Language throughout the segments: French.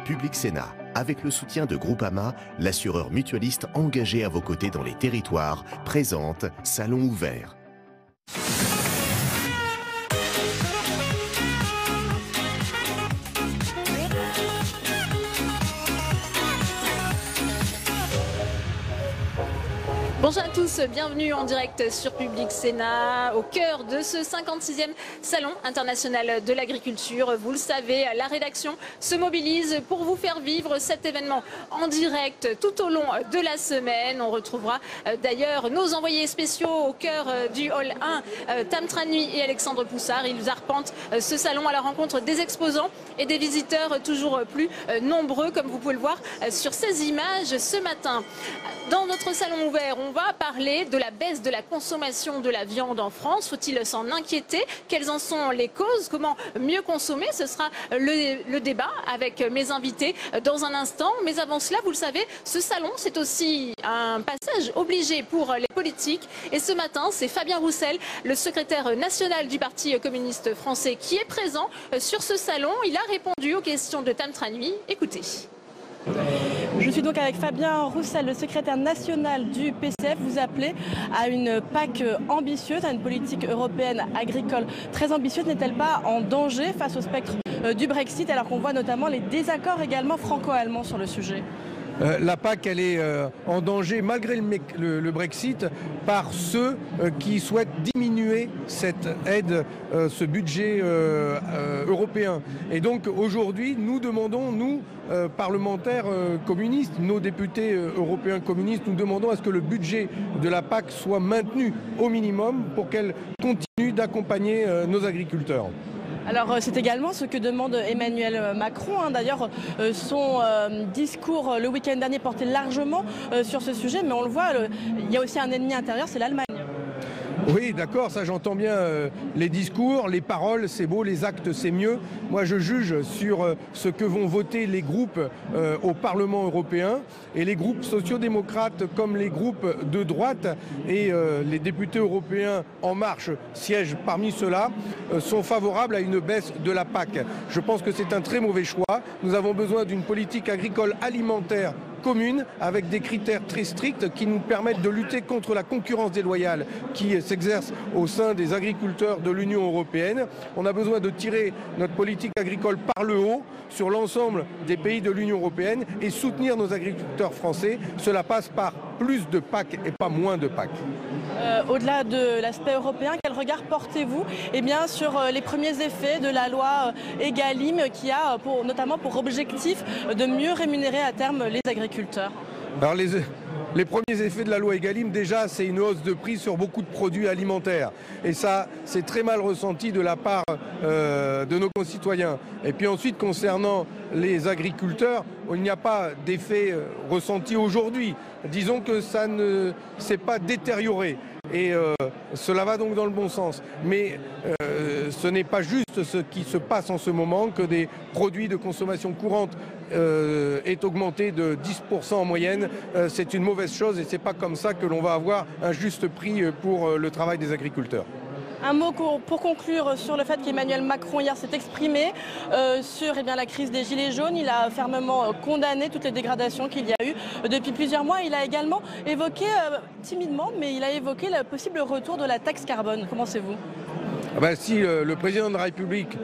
Public Sénat, avec le soutien de Groupama, l'assureur mutualiste engagé à vos côtés dans les territoires, présente Salon ouvert. Bonjour à tous, bienvenue en direct sur Public Sénat, au cœur de ce 56e Salon international de l'agriculture. Vous le savez, la rédaction se mobilise pour vous faire vivre cet événement en direct tout au long de la semaine. On retrouvera d'ailleurs nos envoyés spéciaux au cœur du hall 1, Tam Tranui et Alexandre Poussard. Ils arpentent ce salon à la rencontre des exposants et des visiteurs toujours plus nombreux, comme vous pouvez le voir sur ces images ce matin. Dans notre salon ouvert, on va parler de la baisse de la consommation de la viande en France. Faut-il s'en inquiéter? Quelles en sont les causes? Comment mieux consommer? Ce sera le débat avec mes invités dans un instant. Mais avant cela, vous le savez, ce salon, c'est aussi un passage obligé pour les politiques. Et ce matin, c'est Fabien Roussel, le secrétaire national du Parti communiste français, qui est présent sur ce salon. Il a répondu aux questions de Tam Tranui. Écoutez. Je suis donc avec Fabien Roussel, le secrétaire national du PCF. Vous appelez à une PAC ambitieuse, à une politique européenne agricole très ambitieuse. N'est-elle pas en danger face au spectre du Brexit, alors qu'on voit notamment les désaccords également franco-allemands sur le sujet? La PAC, elle est en danger malgré le Brexit par ceux qui souhaitent diminuer cette aide, ce budget européen. Et donc aujourd'hui, nous demandons, nous, parlementaires communistes, nos députés européens communistes, nous demandons à ce que le budget de la PAC soit maintenu au minimum pour qu'elle continue d'accompagner nos agriculteurs. Alors c'est également ce que demande Emmanuel Macron. D'ailleurs, son discours le week-end dernier portait largement sur ce sujet, mais on le voit, il y a aussi un ennemi intérieur, c'est l'Allemagne. Oui, d'accord, ça j'entends bien les discours, les paroles, c'est beau, les actes, c'est mieux. Moi, je juge sur ce que vont voter les groupes au Parlement européen et les groupes sociodémocrates comme les groupes de droite et les députés européens En Marche siègent parmi ceux-là, sont favorables à une baisse de la PAC. Je pense que c'est un très mauvais choix. Nous avons besoin d'une politique agricole alimentaire commune avec des critères très stricts qui nous permettent de lutter contre la concurrence déloyale qui s'exerce au sein des agriculteurs de l'Union européenne. On a besoin de tirer notre politique agricole par le haut sur l'ensemble des pays de l'Union européenne et soutenir nos agriculteurs français. Cela passe par plus de PAC et pas moins de PAC. Au-delà de l'aspect européen, quel regard portez-vous sur les premiers effets de la loi Egalim qui a notamment pour objectif de mieux rémunérer à terme les agriculteurs? Alors les premiers effets de la loi Egalim, déjà, c'est une hausse de prix sur beaucoup de produits alimentaires. Et ça, c'est très mal ressenti de la part de nos concitoyens. Et puis ensuite, concernant les agriculteurs, il n'y a pas d'effet ressenti aujourd'hui. Disons que ça ne s'est pas détérioré. Et cela va donc dans le bon sens. Mais ce n'est pas juste ce qui se passe en ce moment que des produits de consommation courante est augmenté de 10% en moyenne. C'est une mauvaise chose et ce n'est pas comme ça que l'on va avoir un juste prix pour le travail des agriculteurs. Un mot pour conclure sur le fait qu'Emmanuel Macron hier s'est exprimé sur la crise des Gilets jaunes. Il a fermement condamné toutes les dégradations qu'il y a eu depuis plusieurs mois. Il a également évoqué, timidement, mais il a évoqué le possible retour de la taxe carbone. Comment pensez-vous? Si le président de la République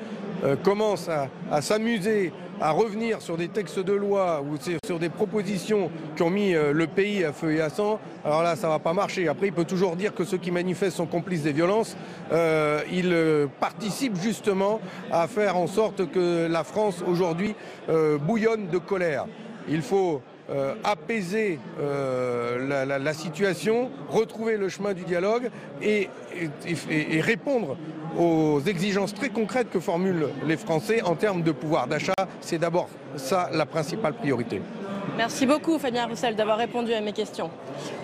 commence à s'amuser à revenir sur des textes de loi ou sur des propositions qui ont mis le pays à feu et à sang, alors là, ça ne va pas marcher. Après, il peut toujours dire que ceux qui manifestent sont complices des violences. Il participe justement à faire en sorte que la France, aujourd'hui, bouillonne de colère. Il faut apaiser la situation, retrouver le chemin du dialogue et répondre aux exigences très concrètes que formulent les Français en termes de pouvoir d'achat. C'est d'abord ça la principale priorité. Merci beaucoup Fabien Roussel d'avoir répondu à mes questions.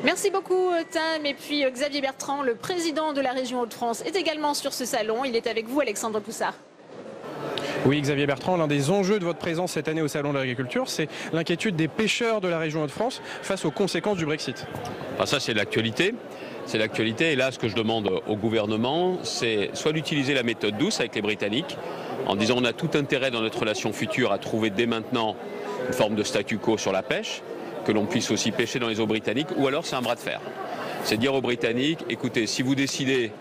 Merci beaucoup Tam. Et puis Xavier Bertrand, le président de la région Hauts-de-France, est également sur ce salon. Il est avec vous, Alexandre Poussard. Oui, Xavier Bertrand, l'un des enjeux de votre présence cette année au Salon de l'Agriculture, c'est l'inquiétude des pêcheurs de la région Hauts-de-France face aux conséquences du Brexit. Ça, c'est l'actualité. C'est l'actualité. Et là, ce que je demande au gouvernement, c'est soit d'utiliser la méthode douce avec les Britanniques, en disant on a tout intérêt dans notre relation future à trouver dès maintenant une forme de statu quo sur la pêche, que l'on puisse aussi pêcher dans les eaux britanniques, ou alors c'est un bras de fer. C'est dire aux Britanniques, écoutez, si vous décidez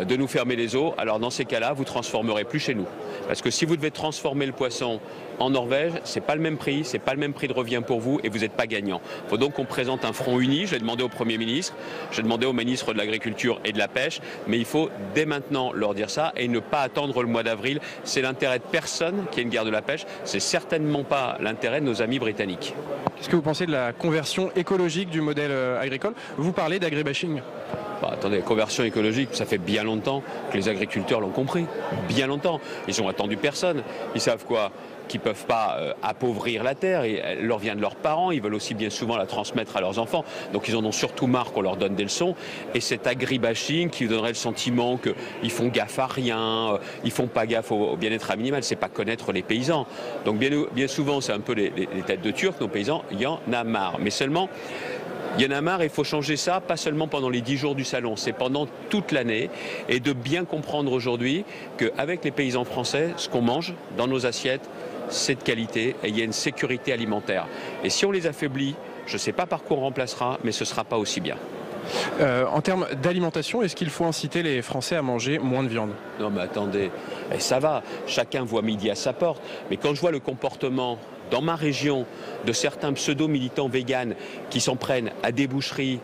de nous fermer les eaux, alors dans ces cas-là, vous ne transformerez plus chez nous. Parce que si vous devez transformer le poisson en Norvège, ce n'est pas le même prix, ce n'est pas le même prix de revient pour vous et vous n'êtes pas gagnant. Il faut donc qu'on présente un front uni. Je l'ai demandé au Premier ministre, j'ai demandé au ministre de l'Agriculture et de la Pêche, mais il faut dès maintenant leur dire ça et ne pas attendre le mois d'avril. C'est l'intérêt de personne qui est une guerre de la pêche, c'est certainement pas l'intérêt de nos amis britanniques. Qu'est-ce que vous pensez de la conversion écologique du modèle agricole? Vous parlez d'agribashing. Attendez, conversion écologique, ça fait bien longtemps que les agriculteurs l'ont compris. Bien longtemps. Ils ont attendu personne. Ils savent quoi? Qu'ils ne peuvent pas appauvrir la terre. Elle leur vient de leurs parents. Ils veulent aussi bien souvent la transmettre à leurs enfants. Donc ils en ont surtout marre qu'on leur donne des leçons. Et cet agribashing qui donnerait le sentiment qu'ils font gaffe à rien, ils font pas gaffe au bien-être animal, c'est pas connaître les paysans. Donc bien souvent, c'est un peu les têtes de Turcs, nos paysans, il y en a marre. Mais seulement... il y en a marre, il faut changer ça, pas seulement pendant les 10 jours du salon, c'est pendant toute l'année. Et de bien comprendre aujourd'hui qu'avec les paysans français, ce qu'on mange dans nos assiettes, c'est de qualité et il y a une sécurité alimentaire. Et si on les affaiblit, je ne sais pas par quoi on remplacera, mais ce ne sera pas aussi bien. En termes d'alimentation, est-ce qu'il faut inciter les Français à manger moins de viande? Non mais attendez, ça va, chacun voit midi à sa porte. Mais quand je vois le comportement dans ma région de certains pseudo-militants véganes qui s'en prennent à des boucheries,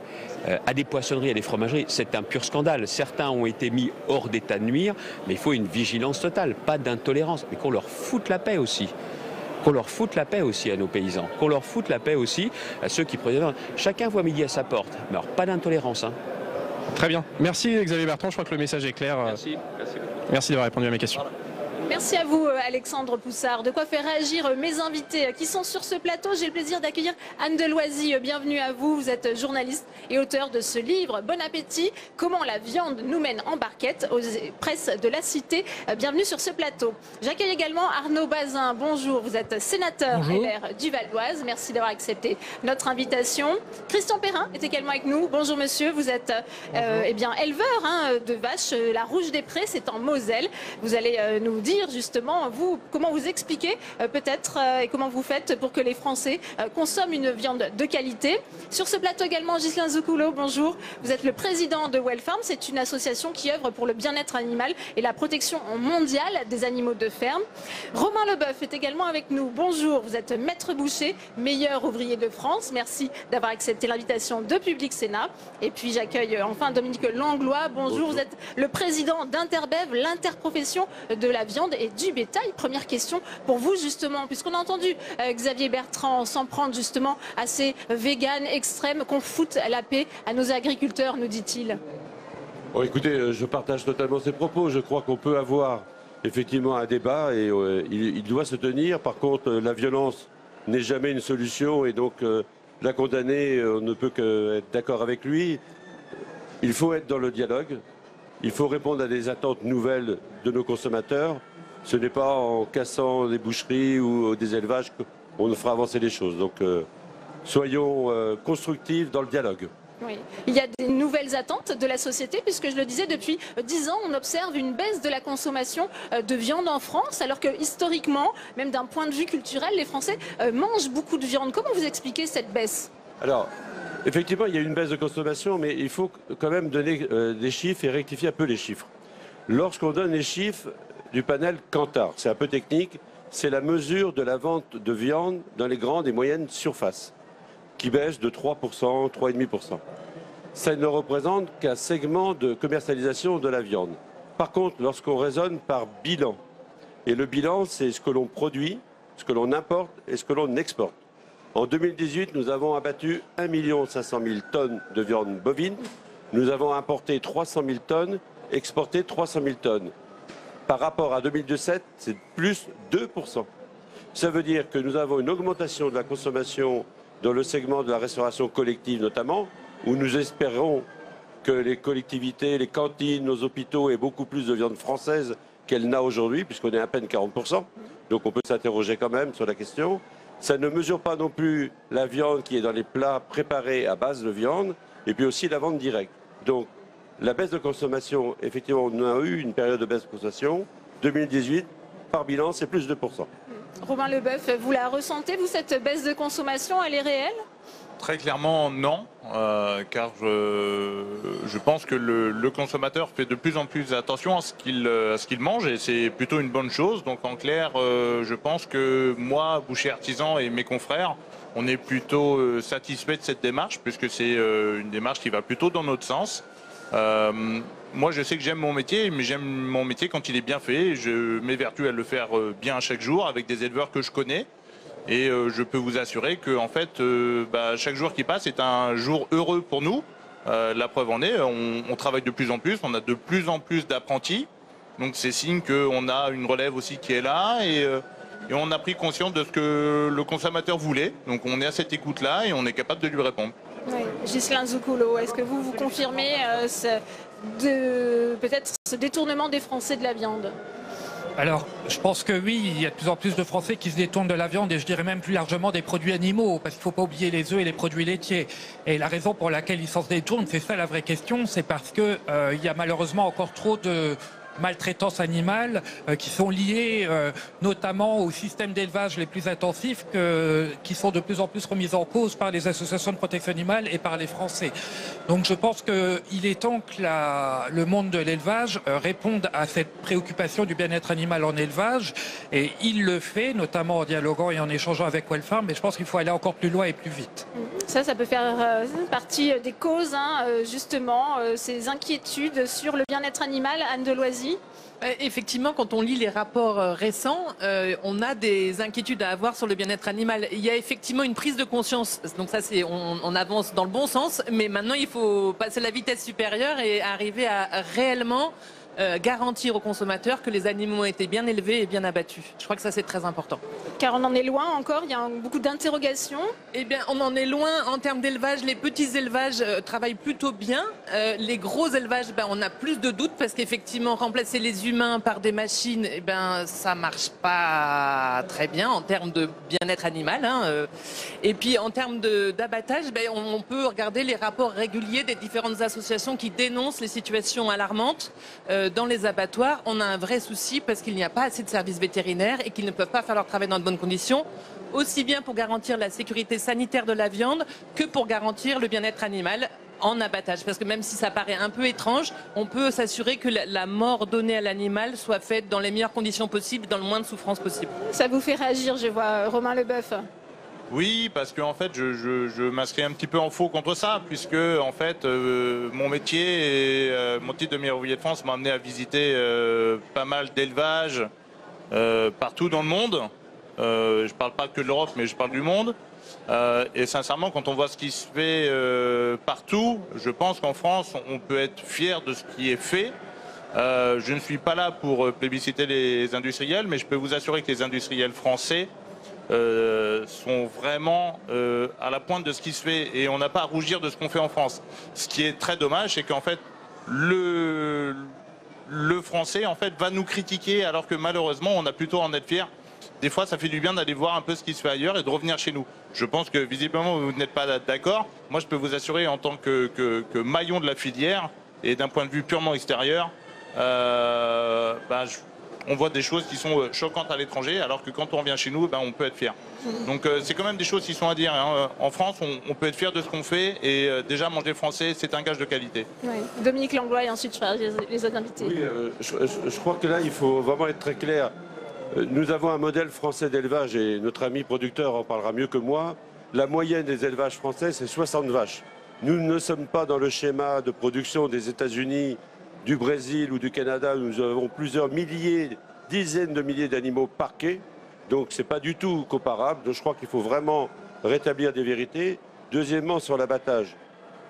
à des poissonneries, à des fromageries, c'est un pur scandale. Certains ont été mis hors d'état de nuire, mais il faut une vigilance totale, pas d'intolérance, mais qu'on leur foute la paix aussi. Qu'on leur foute la paix aussi à nos paysans, qu'on leur foute la paix aussi à ceux qui produisent. Chacun voit midi à sa porte, mais alors pas d'intolérance. Très bien. Merci Xavier Bertrand, je crois que le message est clair. Merci. Merci d'avoir répondu à mes questions. Merci à vous Alexandre Poussard. De quoi faire réagir mes invités qui sont sur ce plateau. J'ai le plaisir d'accueillir Anne Deloisy. Bienvenue à vous. Vous êtes journaliste et auteur de ce livre. Bon appétit. Comment la viande nous mène en barquette aux presses de la Cité. Bienvenue sur ce plateau. J'accueille également Arnaud Bazin. Bonjour. Vous êtes sénateur LR du Val d'Oise. Merci d'avoir accepté notre invitation. Christian Perrin est également avec nous. Bonjour monsieur. Vous êtes éleveur de vaches. La Rouge des Prés, c'est en Moselle. Vous allez nous dire justement, vous, comment vous expliquez peut-être et comment vous faites pour que les Français consomment une viande de qualité. Sur ce plateau également, Ghislain Zoukoulo, bonjour. Vous êtes le président de Wellfarm, c'est une association qui œuvre pour le bien-être animal et la protection mondiale des animaux de ferme. Romain Leboeuf est également avec nous. Bonjour, vous êtes maître boucher, meilleur ouvrier de France. Merci d'avoir accepté l'invitation de Public Sénat. Et puis j'accueille enfin Dominique Langlois. Bonjour, vous êtes le président d'Interbev, l'interprofession de la viande et du bétail. Première question pour vous justement, puisqu'on a entendu Xavier Bertrand s'en prendre justement à ces véganes extrêmes, qu'on foute la paix à nos agriculteurs, nous dit-il. Bon, écoutez, je partage totalement ces propos. Je crois qu'on peut avoir effectivement un débat et il doit se tenir. Par contre, la violence n'est jamais une solution et donc la condamner, on ne peut qu'être d'accord avec lui. Il faut être dans le dialogue. Il faut répondre à des attentes nouvelles de nos consommateurs. Ce n'est pas en cassant des boucheries ou des élevages qu'on fera avancer les choses. Donc soyons constructifs dans le dialogue. Oui. Il y a des nouvelles attentes de la société, puisque je le disais, depuis 10 ans, on observe une baisse de la consommation de viande en France, alors que historiquement, même d'un point de vue culturel, les Français mangent beaucoup de viande. Comment vous expliquez cette baisse? Alors, effectivement, il y a une baisse de consommation, mais il faut quand même donner des chiffres et rectifier un peu les chiffres. Lorsqu'on donne les chiffres du panel Kantar, c'est un peu technique, c'est la mesure de la vente de viande dans les grandes et moyennes surfaces, qui baisse de 3%, 3,5%. Ça ne représente qu'un segment de commercialisation de la viande. Par contre, lorsqu'on raisonne par bilan, et le bilan, c'est ce que l'on produit, ce que l'on importe et ce que l'on exporte. En 2018, nous avons abattu 1 500 000 tonnes de viande bovine. Nous avons importé 300 000 tonnes, exporté 300 000 tonnes. Par rapport à 2017, c'est plus 2%. Ça veut dire que nous avons une augmentation de la consommation dans le segment de la restauration collective notamment, où nous espérons que les collectivités, les cantines, nos hôpitaux aient beaucoup plus de viande française qu'elle n'a aujourd'hui, puisqu'on est à peine 40%. Donc on peut s'interroger quand même sur la question. Ça ne mesure pas non plus la viande qui est dans les plats préparés à base de viande, et puis aussi la vente directe. Donc la baisse de consommation, effectivement, on a eu une période de baisse de consommation. 2018, par bilan, c'est plus 2%. Romain Leboeuf, vous la ressentez, vous, cette baisse de consommation, elle est réelle? Très clairement, non, car je pense que le consommateur fait de plus en plus attention à ce qu'il mange et c'est plutôt une bonne chose. Donc en clair, je pense que moi, boucher artisan et mes confrères, on est plutôt satisfait de cette démarche puisque c'est une démarche qui va plutôt dans notre sens. Moi, je sais que j'aime mon métier, mais j'aime mon métier quand il est bien fait. Je m'évertue à le faire bien chaque jour avec des éleveurs que je connais. Et je peux vous assurer que en fait, chaque jour qui passe est un jour heureux pour nous. La preuve en est, on travaille de plus en plus, on a de plus en plus d'apprentis. Donc c'est signe qu'on a une relève aussi qui est là et on a pris conscience de ce que le consommateur voulait. Donc on est à cette écoute-là et on est capable de lui répondre. Oui. Ghislain Zoukoulo, est-ce que vous confirmez peut-être ce détournement des Français de la viande? Alors, je pense que oui, il y a de plus en plus de Français qui se détournent de la viande et je dirais même plus largement des produits animaux, parce qu'il ne faut pas oublier les œufs et les produits laitiers. Et la raison pour laquelle ils s'en détournent, c'est ça la vraie question, c'est parce que il y a malheureusement encore trop de maltraitance animale qui sont liées notamment aux systèmes d'élevage les plus intensifs qui sont de plus en plus remis en cause par les associations de protection animale et par les Français. Donc je pense qu'il est temps que le monde de l'élevage réponde à cette préoccupation du bien-être animal en élevage et il le fait notamment en dialoguant et en échangeant avec Wellfarm, mais je pense qu'il faut aller encore plus loin et plus vite. Ça peut faire partie des causes, justement, ces inquiétudes sur le bien-être animal. Anne Deloisy. Effectivement, quand on lit les rapports récents, on a des inquiétudes à avoir sur le bien-être animal. Il y a effectivement une prise de conscience. Donc ça, on avance dans le bon sens. Mais maintenant, il faut passer la vitesse supérieure et arriver à réellement garantir aux consommateurs que les animaux ont été bien élevés et bien abattus. Je crois que ça, c'est très important. Car on en est loin encore, il y a beaucoup d'interrogations. Eh bien, on en est loin en termes d'élevage. Les petits élevages travaillent plutôt bien. Les gros élevages, on a plus de doutes parce qu'effectivement, remplacer les humains par des machines, ça marche pas très bien en termes de bien-être animal. Et puis, en termes d'abattage, on peut regarder les rapports réguliers des différentes associations qui dénoncent les situations alarmantes. Dans les abattoirs, on a un vrai souci parce qu'il n'y a pas assez de services vétérinaires et qu'ils ne peuvent pas faire leur travail dans de bonnes conditions, aussi bien pour garantir la sécurité sanitaire de la viande que pour garantir le bien-être animal en abattage. Parce que même si ça paraît un peu étrange, on peut s'assurer que la mort donnée à l'animal soit faite dans les meilleures conditions possibles, dans le moins de souffrance possible. Ça vous fait réagir, je vois, Romain Leboeuf. Oui, parce que en fait, je m'inscris un petit peu en faux contre ça, puisque en fait, mon métier et mon titre de meilleur ouvrier de France m'a amené à visiter pas mal d'élevages partout dans le monde. Je parle pas que de l'Europe, mais je parle du monde. Et sincèrement, quand on voit ce qui se fait partout, je pense qu'en France, on peut être fier de ce qui est fait. Je ne suis pas là pour plébisciter les industriels, mais je peux vous assurer que les industriels français sont vraiment à la pointe de ce qui se fait et on n'a pas à rougir de ce qu'on fait en France. Ce qui est très dommage, c'est qu'en fait le français en fait va nous critiquer alors que malheureusement on a plutôt à en être fier. Des fois ça fait du bien d'aller voir un peu ce qui se fait ailleurs et de revenir chez nous. Je pense que visiblement vous n'êtes pas d'accord. Moi je peux vous assurer en tant que maillon de la filière et d'un point de vue purement extérieur, on voit des choses qui sont choquantes à l'étranger, alors que quand on revient chez nous, on peut être fier. Donc c'est quand même des choses qui sont à dire. En France, on peut être fier de ce qu'on fait, et déjà manger français, c'est un gage de qualité. Oui. Dominique Langlois, et ensuite je ferai les autres invités. Oui, je crois que là, il faut vraiment être très clair. Nous avons un modèle français d'élevage, et notre ami producteur en parlera mieux que moi. La moyenne des élevages français, c'est 60 vaches. Nous ne sommes pas dans le schéma de production des États-Unis, du Brésil ou du Canada, où nous avons plusieurs milliers, dizaines de milliers d'animaux parqués. Donc ce n'est pas du tout comparable. Donc je crois qu'il faut vraiment rétablir des vérités. Deuxièmement, sur l'abattage,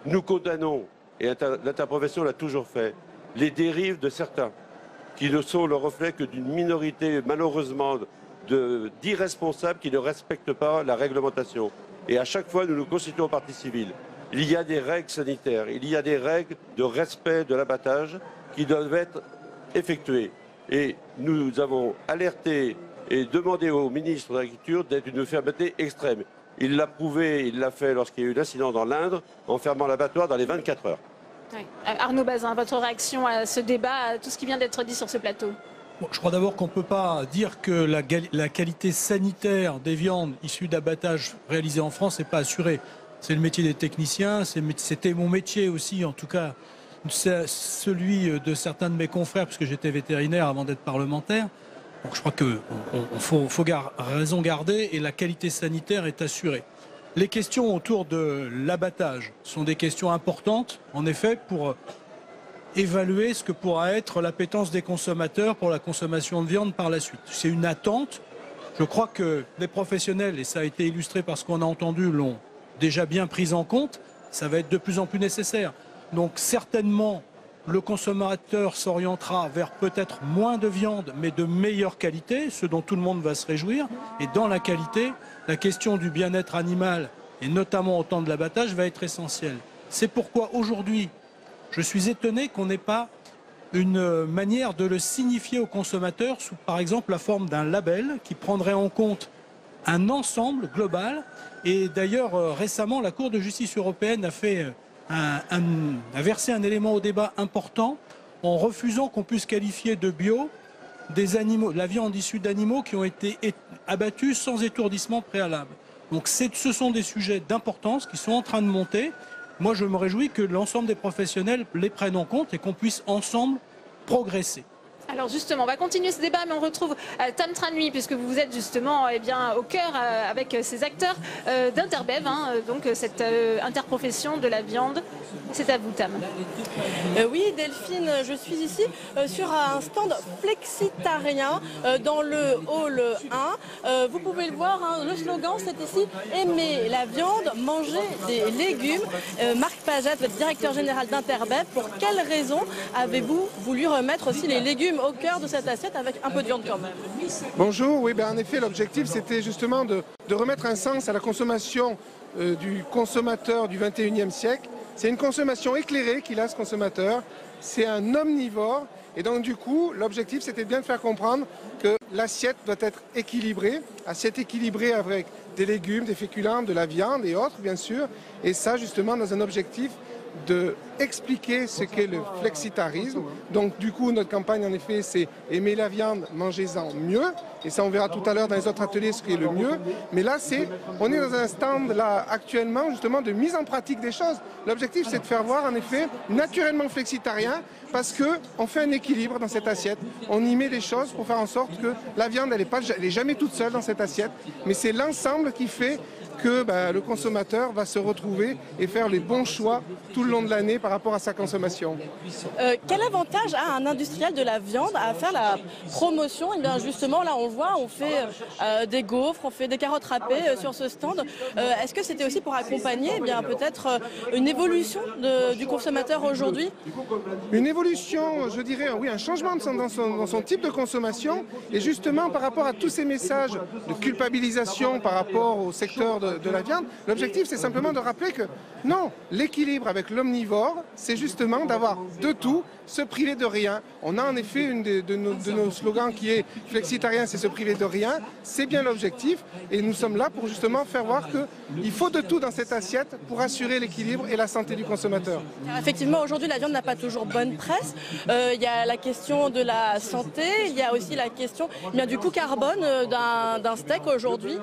nous condamnons, et l'interprofession l'a toujours fait, les dérives de certains, qui ne sont le reflet que d'une minorité, malheureusement, d'irresponsables qui ne respectent pas la réglementation. Et à chaque fois, nous nous constituons partie civile. Il y a des règles sanitaires, il y a des règles de respect de l'abattage qui doivent être effectuées. Et nous avons alerté et demandé au ministre de l'Agriculture d'être une fermeté extrême. Il l'a prouvé, il l'a fait lorsqu'il y a eu l'incident dans l'Indre, en fermant l'abattoir dans les 24 heures. Oui. Arnaud Bazin, votre réaction à ce débat, à tout ce qui vient d'être dit sur ce plateau? Bon, je crois d'abord qu'on ne peut pas dire que la qualité sanitaire des viandes issues d'abattage réalisées en France n'est pas assurée. C'est le métier des techniciens, c'était mon métier aussi, en tout cas celui de certains de mes confrères, puisque j'étais vétérinaire avant d'être parlementaire. Donc je crois qu'il faut raison garder et la qualité sanitaire est assurée. Les questions autour de l'abattage sont des questions importantes, en effet, pour évaluer ce que pourra être l'appétence des consommateurs pour la consommation de viande par la suite. C'est une attente. Je crois que les professionnels, et ça a été illustré par ce qu'on a entendu, l'ont déjà bien pris en compte. Ça va être de plus en plus nécessaire. Donc certainement, le consommateur s'orientera vers peut-être moins de viande, mais de meilleure qualité, ce dont tout le monde va se réjouir. Et dans la qualité, la question du bien-être animal, et notamment au temps de l'abattage, va être essentielle. C'est pourquoi aujourd'hui, je suis étonné qu'on n'ait pas une manière de le signifier aux consommateurs sous, par exemple, la forme d'un label qui prendrait en compte un ensemble global. Et d'ailleurs, récemment, la Cour de justice européenne a versé un élément au débat important en refusant qu'on puisse qualifier de bio la viande issue d'animaux qui ont été abattus sans étourdissement préalable. Donc ce sont des sujets d'importance qui sont en train de monter. Moi, je me réjouis que l'ensemble des professionnels les prennent en compte et qu'on puisse ensemble progresser. Alors justement, on va continuer ce débat, mais on retrouve Tam Tranui, puisque vous êtes justement au cœur avec ces acteurs d'Interbev, donc cette interprofession de la viande. C'est à vous, Tam. Oui, Delphine, je suis ici sur un stand flexitarien dans le hall 1. Vous pouvez le voir, le slogan c'est ici « Aimer la viande, manger des légumes ». Marc Pajat, votre directeur général d'Interbev, pour quelles raisons avez-vous voulu remettre aussi les légumes au cœur de cette assiette avec un peu de viande quand même? Bonjour, oui, en effet, l'objectif c'était justement de remettre un sens à la consommation du consommateur du 21e siècle. C'est une consommation éclairée qu'il a, ce consommateur. C'est un omnivore. Et donc, du coup, l'objectif, c'était bien de faire comprendre que l'assiette doit être équilibrée. Assiette équilibrée avec des légumes, des féculents, de la viande et autres, bien sûr. Et ça, justement, dans un objectif de expliquer ce qu'est le flexitarisme. Donc, du coup, notre campagne, en effet, c'est « Aimer la viande, mangez-en mieux ». Et ça, on verra tout à l'heure dans les autres ateliers ce qui est le mieux. Mais là, on est dans un stand, là, actuellement, justement, de mise en pratique des choses. L'objectif, c'est de faire voir, en effet, naturellement flexitarien, parce qu'on fait un équilibre dans cette assiette. On y met les choses pour faire en sorte que la viande, elle est jamais toute seule dans cette assiette. Mais c'est l'ensemble qui fait que le consommateur va se retrouver et faire les bons choix tout le long de l'année par rapport à sa consommation. Quel avantage a un industriel de la viande à faire la promotion? Et bien justement, là on le voit, on fait des gaufres, on fait des carottes râpées sur ce stand. Est-ce que c'était aussi pour accompagner peut-être une évolution du consommateur aujourd'hui? Une évolution, je dirais, oui, un changement dans son type de consommation. Et justement, par rapport à tous ces messages de culpabilisation par rapport au secteur de la viande, l'objectif c'est simplement de rappeler que non, l'équilibre avec l'omnivore, c'est justement d'avoir de tout, se priver de rien. On a en effet une de nos slogans qui est flexitarien, c'est se priver de rien. C'est bien l'objectif et nous sommes là pour justement faire voir qu'il faut de tout dans cette assiette pour assurer l'équilibre et la santé du consommateur. Alors effectivement, aujourd'hui la viande n'a pas toujours bonne presse. Il y a la question de la santé, il y a aussi la question du coût carbone d'un steak aujourd'hui.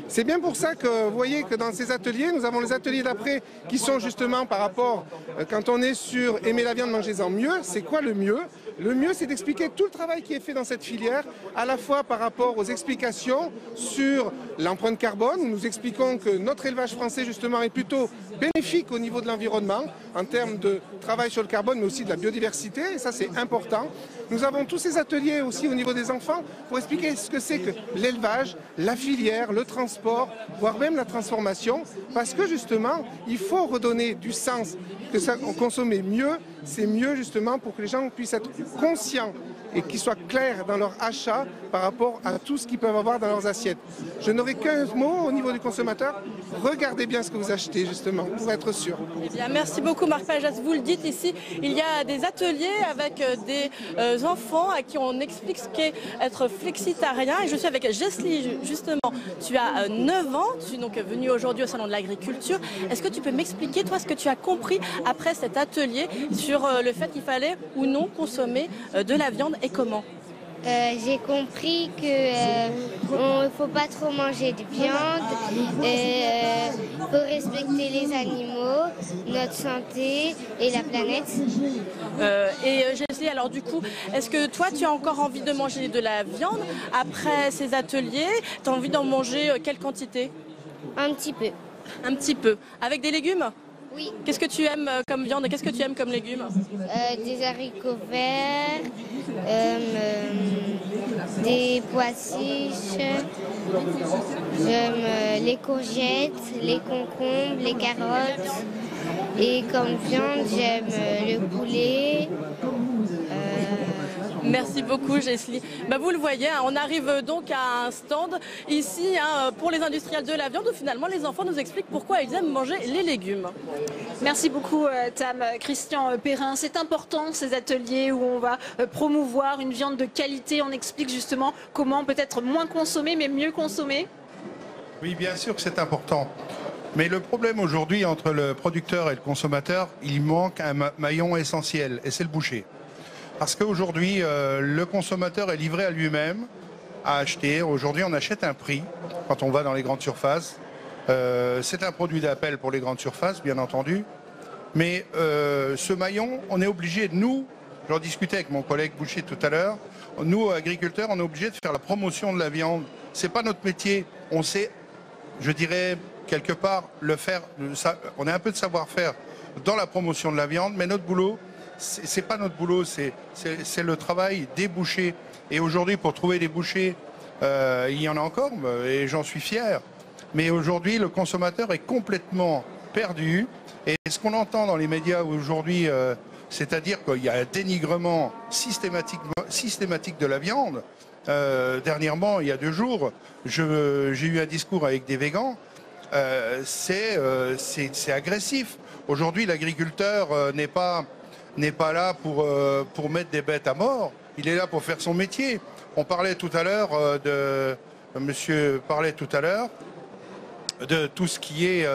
C'est bien pour ça que vous voyez que dans ces ateliers, nous avons les ateliers d'après qui sont justement par rapport, quand on est sur aimer la viande, mangez-en mieux, c'est quoi le mieux? Le mieux, c'est d'expliquer tout le travail qui est fait dans cette filière, à la fois par rapport aux explications sur l'empreinte carbone, où nous expliquons que notre élevage français, justement, est plutôt bénéfique au niveau de l'environnement, en termes de travail sur le carbone, mais aussi de la biodiversité, et ça, c'est important. Nous avons tous ces ateliers aussi au niveau des enfants pour expliquer ce que c'est que l'élevage, la filière, le transport, voire même la transformation, parce que, justement, il faut redonner du sens, que ça, consommer mieux, c'est mieux justement pour que les gens puissent être conscients et qu'ils soient clairs dans leur achat par rapport à tout ce qu'ils peuvent avoir dans leurs assiettes. Je n'aurai qu'un mot au niveau du consommateur, regardez bien ce que vous achetez justement pour être sûr. Eh bien, merci beaucoup Marc Pajas, vous le dites ici, il y a des ateliers avec des enfants à qui on explique ce qu'est être flexitarien et je suis avec Jeslie justement, tu as 9 ans, tu es donc venue aujourd'hui au Salon de l'Agriculture. Est-ce que tu peux m'expliquer toi ce que tu as compris après cet atelier sur le fait qu'il fallait ou non consommer de la viande et comment? J'ai compris qu'il ne faut pas trop manger de viande, il faut respecter les animaux, notre santé et la planète. Jessie, alors du coup, est-ce que toi tu as encore envie de manger de la viande après ces ateliers? Tu as envie d'en manger quelle quantité? Un petit peu. Un petit peu. Avec des légumes? Oui. Qu'est-ce que tu aimes comme viande et qu'est-ce que tu aimes comme légumes? Des haricots verts, des pois chiches, j'aime les courgettes, les concombres, les carottes. Et comme viande, j'aime le poulet. Merci beaucoup, Jessie. Vous le voyez, on arrive donc à un stand ici pour les industriels de la viande où finalement les enfants nous expliquent pourquoi ils aiment manger les légumes. Merci beaucoup Tam. Christian Perrin, c'est important ces ateliers où on va promouvoir une viande de qualité. On explique justement comment peut-être moins consommer mais mieux consommer. Oui, bien sûr que c'est important. Mais le problème aujourd'hui entre le producteur et le consommateur, il manque un maillon essentiel et c'est le boucher. Parce qu'aujourd'hui, le consommateur est livré à lui-même à acheter. Aujourd'hui, on achète un prix quand on va dans les grandes surfaces. C'est un produit d'appel pour les grandes surfaces, bien entendu. Mais ce maillon, on est obligé, nous, j'en discutais avec mon collègue boucher tout à l'heure, nous, agriculteurs, on est obligé de faire la promotion de la viande. C'est pas notre métier. On sait, je dirais, quelque part, le faire. On a un peu de savoir-faire dans la promotion de la viande, mais notre boulot, c'est pas notre boulot, c'est le travail des bouchers. Et aujourd'hui, pour trouver des bouchers, il y en a encore, et j'en suis fier. Mais aujourd'hui, le consommateur est complètement perdu. Et ce qu'on entend dans les médias aujourd'hui, c'est-à-dire qu'il y a un dénigrement systématique de la viande. Dernièrement, il y a 2 jours, j'ai eu un discours avec des végans. C'est agressif. Aujourd'hui, l'agriculteur n'est pas là pour mettre des bêtes à mort. Il est là pour faire son métier. On parlait tout à l'heure monsieur parlait tout à l'heure de tout ce qui est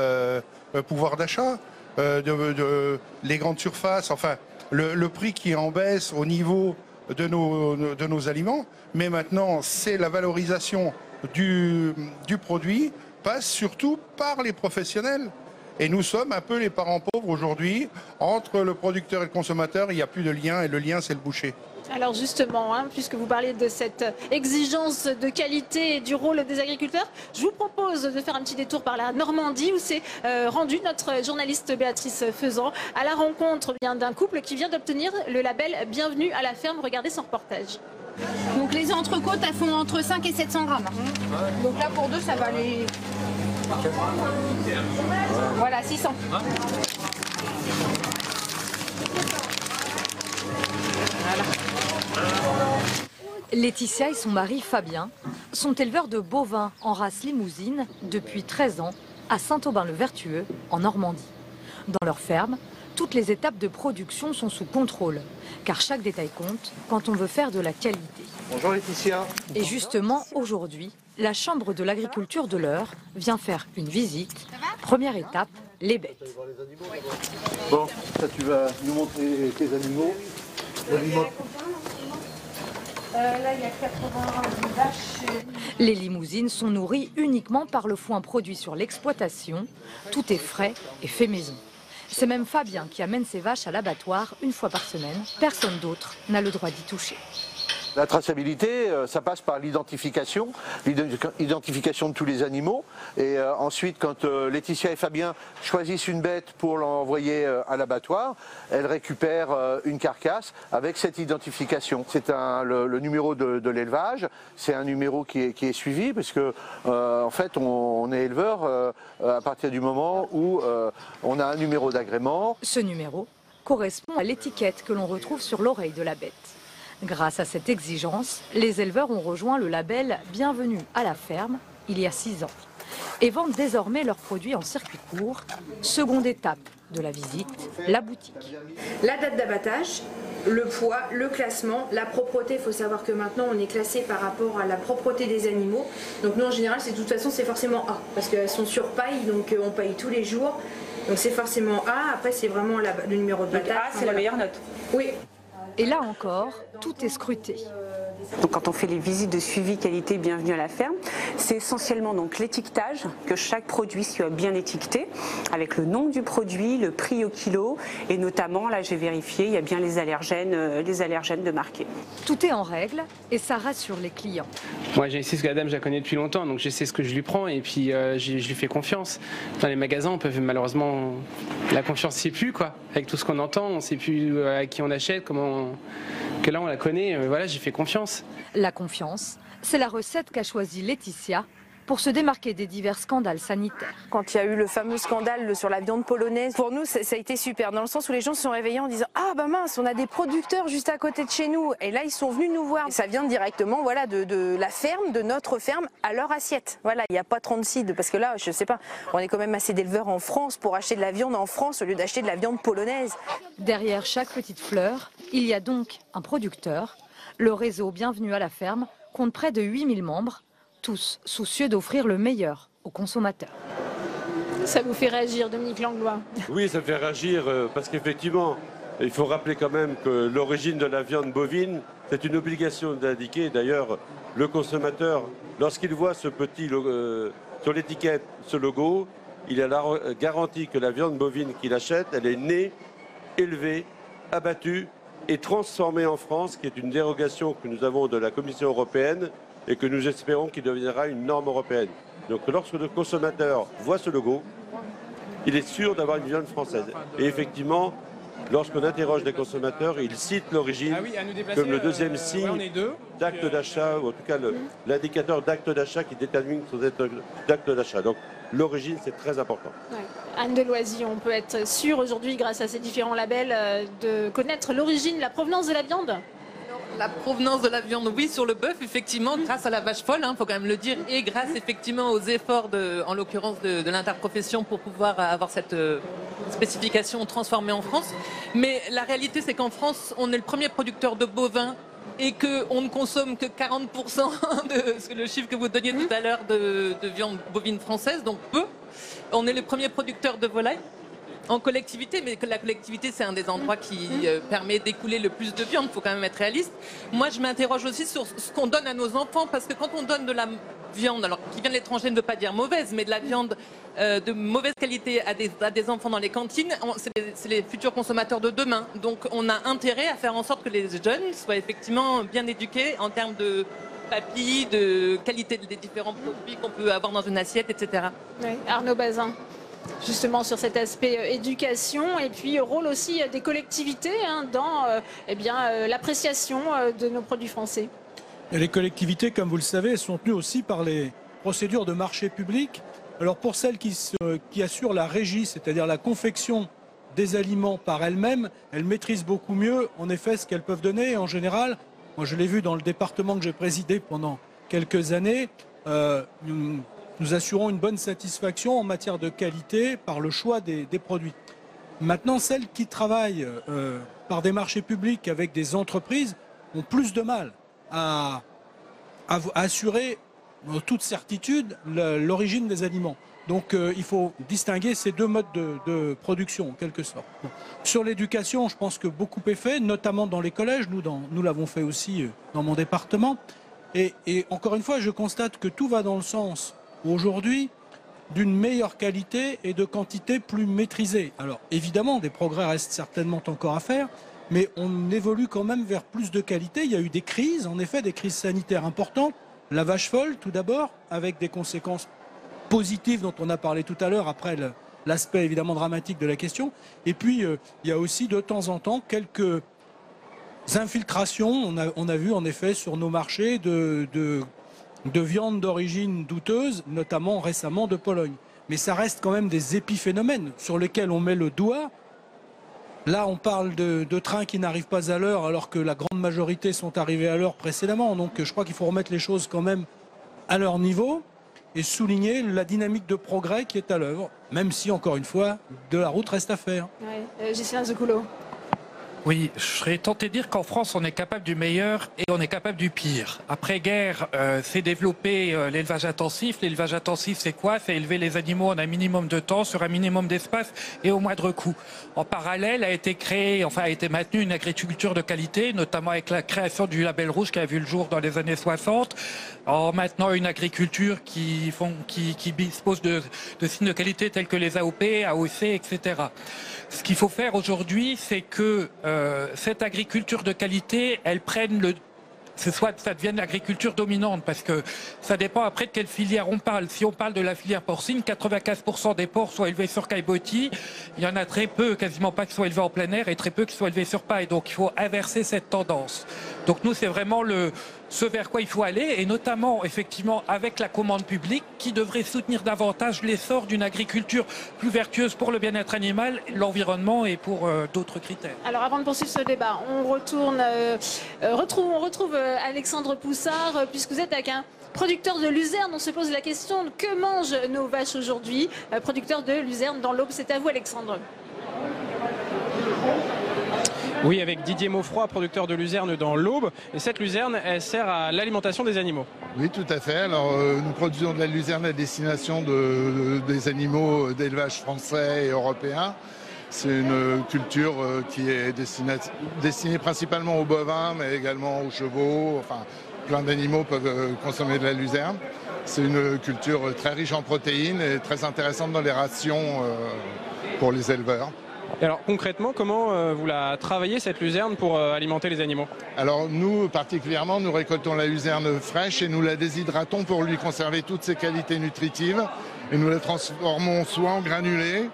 pouvoir d'achat, les grandes surfaces, enfin le prix qui est en baisse au niveau de nos aliments. Mais maintenant, c'est la valorisation du produit passe surtout par les professionnels. Et nous sommes un peu les parents pauvres aujourd'hui. Entre le producteur et le consommateur, il n'y a plus de lien et le lien, c'est le boucher. Alors justement, puisque vous parlez de cette exigence de qualité et du rôle des agriculteurs, je vous propose de faire un petit détour par la Normandie où s'est rendue notre journaliste Béatrice Faisan à la rencontre d'un couple qui vient d'obtenir le label Bienvenue à la ferme. Regardez son reportage. Donc les entrecôtes, elles font entre 5 et 700 grammes. Donc là pour 2, ça va aller... Voilà, 600. Laetitia et son mari Fabien sont éleveurs de bovins en race limousine depuis 13 ans à Saint-Aubin-le-Vertueux, en Normandie. Dans leur ferme, toutes les étapes de production sont sous contrôle, car chaque détail compte quand on veut faire de la qualité. Bonjour Laetitia. Et justement, aujourd'hui, la Chambre de l'agriculture de l'Eure vient faire une visite. Première étape, les bêtes. Bon, ça tu vas nous montrer tes animaux. Là, il y a 80 vaches. Les limousines sont nourries uniquement par le foin produit sur l'exploitation. Tout est frais et fait maison. C'est même Fabien qui amène ses vaches à l'abattoir une fois par semaine. Personne d'autre n'a le droit d'y toucher. La traçabilité, ça passe par l'identification de tous les animaux. Et ensuite, quand Laetitia et Fabien choisissent une bête pour l'envoyer à l'abattoir, elles récupèrent une carcasse avec cette identification. C'est le numéro de l'élevage, c'est un numéro qui est suivi, parce que en fait, on est éleveur à partir du moment où on a un numéro d'agrément. Ce numéro correspond à l'étiquette que l'on retrouve sur l'oreille de la bête. Grâce à cette exigence, les éleveurs ont rejoint le label Bienvenue à la ferme il y a 6 ans et vendent désormais leurs produits en circuit court. Seconde étape de la visite, la boutique. La date d'abattage, le poids, le classement, la propreté. Il faut savoir que maintenant on est classé par rapport à la propreté des animaux. Donc nous en général, de toute façon c'est forcément A parce qu'elles sont sur paille, donc on paille tous les jours. Donc c'est forcément A. Après c'est vraiment le numéro de battage. A, c'est la meilleure note. Oui. Et là encore, tout est scruté. Donc quand on fait les visites de suivi qualité bienvenue à la ferme, c'est essentiellement donc l'étiquetage, que chaque produit soit bien étiqueté, avec le nom du produit, le prix au kilo, et notamment, là j'ai vérifié, il y a bien les allergènes de marquer. Tout est en règle et ça rassure les clients. Moi j'ai essayé ce que la dame je la connais depuis longtemps, donc je sais ce que je lui prends et puis je lui fais confiance. Dans les magasins on peut malheureusement, la confiance c'est plus quoi, avec tout ce qu'on entend, on sait plus à qui on achète, comment, que là on la connaît, voilà j'ai fait confiance. La confiance, c'est la recette qu'a choisie Laetitia pour se démarquer des divers scandales sanitaires. Quand il y a eu le fameux scandale sur la viande polonaise, pour nous ça a été super, dans le sens où les gens se sont réveillés en disant « Ah bah mince, on a des producteurs juste à côté de chez nous » et là ils sont venus nous voir. Et ça vient directement voilà, de la ferme, de notre ferme, à leur assiette. Voilà, il n'y a pas 36, parce que là, je sais pas, on est quand même assez d'éleveurs en France pour acheter de la viande en France au lieu d'acheter de la viande polonaise. Derrière chaque petite fleur, il y a donc un producteur. Le réseau Bienvenue à la ferme compte près de 8000 membres, tous soucieux d'offrir le meilleur aux consommateurs. Ça vous fait réagir, Dominique Langlois? Oui, ça me fait réagir parce qu'effectivement, il faut rappeler quand même que l'origine de la viande bovine, c'est une obligation d'indiquer. D'ailleurs, le consommateur, lorsqu'il voit ce petit sur l'étiquette, ce logo, il a la garantie que la viande bovine qu'il achète, elle est née, élevée, abattue et transformée en France, qui est une dérogation que nous avons de la Commission européenne et que nous espérons qu'il deviendra une norme européenne. Donc lorsque le consommateur voit ce logo, il est sûr d'avoir une viande française. Et effectivement, lorsqu'on interroge les consommateurs, ils citent l'origine comme le deuxième signe d'acte d'achat, ou en tout cas l'indicateur d'acte d'achat qui détermine son acte d'achat. Donc l'origine, c'est très important. Ouais. Anne Deloisy, on peut être sûr aujourd'hui, grâce à ces différents labels, de connaître l'origine, la provenance de la viande? La provenance de la viande, oui, sur le bœuf, effectivement, grâce à la vache folle, faut quand même le dire, et grâce effectivement aux efforts, en l'occurrence de l'interprofession pour pouvoir avoir cette spécification transformée en France. Mais la réalité, c'est qu'en France, on est le premier producteur de bovins et qu'on ne consomme que 40% de le chiffre que vous donniez tout à l'heure de viande bovine française, donc peu. On est le premier producteur de volaille en collectivité, mais que la collectivité, c'est un des endroits qui permet d'écouler le plus de viande, il faut quand même être réaliste. Moi, je m'interroge aussi sur ce qu'on donne à nos enfants, parce que quand on donne de la viande, alors qui vient de l'étranger ne veut pas dire mauvaise, mais de la viande de mauvaise qualité à des enfants dans les cantines, c'est les futurs consommateurs de demain. Donc on a intérêt à faire en sorte que les jeunes soient effectivement bien éduqués en termes de papilles, de qualité des différents produits qu'on peut avoir dans une assiette, etc. Oui. Arnaud Bazin, justement sur cet aspect éducation et puis rôle aussi des collectivités dans l'appréciation de nos produits français. Et les collectivités, comme vous le savez, sont tenues aussi par les procédures de marché public. Alors pour celles qui assurent la régie, c'est-à-dire la confection des aliments par elles-mêmes, elles maîtrisent beaucoup mieux en effet ce qu'elles peuvent donner. Et en général, moi je l'ai vu dans le département que j'ai présidé pendant quelques années, nous assurons une bonne satisfaction en matière de qualité par le choix des produits. Maintenant, celles qui travaillent par des marchés publics avec des entreprises ont plus de mal à assurer en toute certitude l'origine des aliments. Donc il faut distinguer ces deux modes de production en quelque sorte. Bon. Sur l'éducation, je pense que beaucoup est fait, notamment dans les collèges. Nous l'avons fait aussi dans mon département. Et encore une fois, je constate que tout va dans le sens aujourd'hui d'une meilleure qualité et de quantité plus maîtrisée. Alors évidemment, des progrès restent certainement encore à faire, mais on évolue quand même vers plus de qualité. Il y a eu des crises, en effet, des crises sanitaires importantes. La vache folle, tout d'abord, avec des conséquences positives dont on a parlé tout à l'heure, après l'aspect évidemment dramatique de la question. Et puis, il y a aussi de temps en temps quelques infiltrations. On a vu en effet sur nos marchés de viande d'origine douteuse, notamment récemment de Pologne. Mais ça reste quand même des épiphénomènes sur lesquels on met le doigt. Là, on parle de trains qui n'arrivent pas à l'heure alors que la grande majorité sont arrivés à l'heure précédemment. Donc je crois qu'il faut remettre les choses quand même à leur niveau et souligner la dynamique de progrès qui est à l'œuvre, même si, encore une fois, de la route reste à faire. Oui, Ghislain Zoukoulot. Oui, je serais tenté de dire qu'en France, on est capable du meilleur et on est capable du pire. Après-guerre, c'est développer l'élevage intensif. L'élevage intensif, c'est quoi? C'est élever les animaux en un minimum de temps, sur un minimum d'espace et au moindre coût. En parallèle, a été créée, enfin a été maintenue une agriculture de qualité, notamment avec la création du label rouge qui a vu le jour dans les années 60. En maintenant une agriculture qui dispose de signes de qualité tels que les AOP, AOC, etc. Ce qu'il faut faire aujourd'hui, c'est que cette agriculture de qualité, elle prenne soit ça devienne l'agriculture dominante, parce que ça dépend après de quelle filière on parle. Si on parle de la filière porcine, 95% des porcs sont élevés sur caillebotis. Il y en a très peu, quasiment pas, qui sont élevés en plein air et très peu qui sont élevés sur paille. Donc il faut inverser cette tendance. Donc nous, c'est vraiment ce vers quoi il faut aller, et notamment effectivement avec la commande publique qui devrait soutenir davantage l'essor d'une agriculture plus vertueuse pour le bien-être animal, l'environnement et pour d'autres critères. Alors avant de poursuivre ce débat, on retrouve Alexandre Poussard, puisque vous êtes avec un producteur de luzerne. On se pose la question de que mangent nos vaches aujourd'hui. Producteur de luzerne dans l'Aube, c'est à vous Alexandre. Oui, avec Didier Maufroy, producteur de luzerne dans l'Aube. Et cette luzerne, elle sert à l'alimentation des animaux. Oui, tout à fait. Alors, nous produisons de la luzerne à destination des animaux d'élevage français et européen. C'est une culture qui est destinée principalement aux bovins, mais également aux chevaux. Enfin, plein d'animaux peuvent consommer de la luzerne. C'est une culture très riche en protéines et très intéressante dans les rations pour les éleveurs. Et alors concrètement, comment vous la travaillez cette luzerne pour alimenter les animaux? Alors nous particulièrement, nous récoltons la luzerne fraîche et nous la déshydratons pour lui conserver toutes ses qualités nutritives. Et nous la transformons soit en granulés,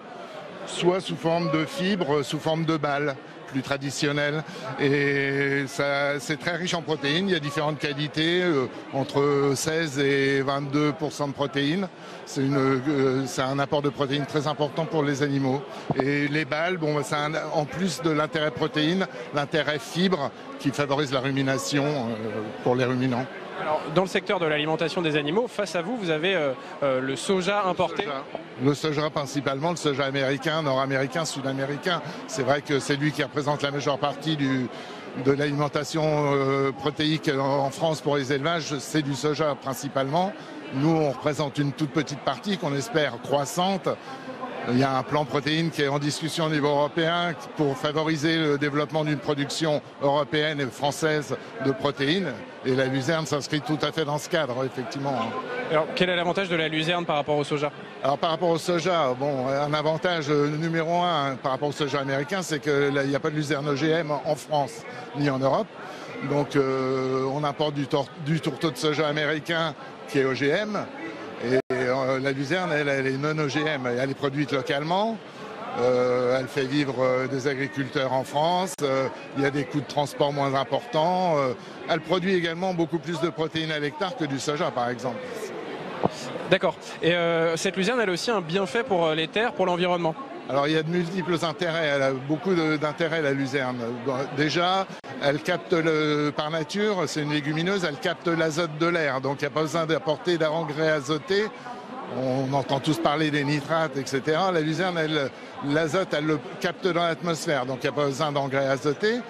soit sous forme de fibres, sous forme de balles plus traditionnelles. Et c'est très riche en protéines, il y a différentes qualités, entre 16 et 22% de protéines. C'est un apport de protéines très important pour les animaux. Et les balles, bon, en plus de l'intérêt protéines, l'intérêt fibres qui favorise la rumination pour les ruminants. Alors, dans le secteur de l'alimentation des animaux, face à vous, vous avez le soja importé. Le soja principalement, le soja américain, nord-américain, sud-américain. C'est vrai que c'est lui qui représente la majeure partie de l'alimentation protéique en France pour les élevages. C'est du soja principalement. Nous, on représente une toute petite partie qu'on espère croissante. Il y a un plan protéines qui est en discussion au niveau européen pour favoriser le développement d'une production européenne et française de protéines. Et la luzerne s'inscrit tout à fait dans ce cadre, effectivement. Alors, quel est l'avantage de la luzerne par rapport au soja? Alors, par rapport au soja, bon, un avantage numéro un par rapport au soja américain, c'est qu'il n'y a pas de luzerne OGM en France ni en Europe. Donc, on importe du tourteau de soja américain qui est OGM. Et la luzerne, elle est non OGM, elle est produite localement, elle fait vivre des agriculteurs en France, il y a des coûts de transport moins importants, elle produit également beaucoup plus de protéines à l'hectare que du soja par exemple. D'accord. Et cette luzerne, elle a aussi un bienfait pour les terres, pour l'environnement? Alors il y a de multiples intérêts, elle a beaucoup d'intérêts la luzerne. Déjà, elle capte par nature, c'est une légumineuse, elle capte l'azote de l'air, donc il n'y a pas besoin d'apporter d'engrais azotés. On entend tous parler des nitrates, etc. La luzerne, l'azote, elle le capte dans l'atmosphère, donc il n'y a pas besoin d'engrais azotés.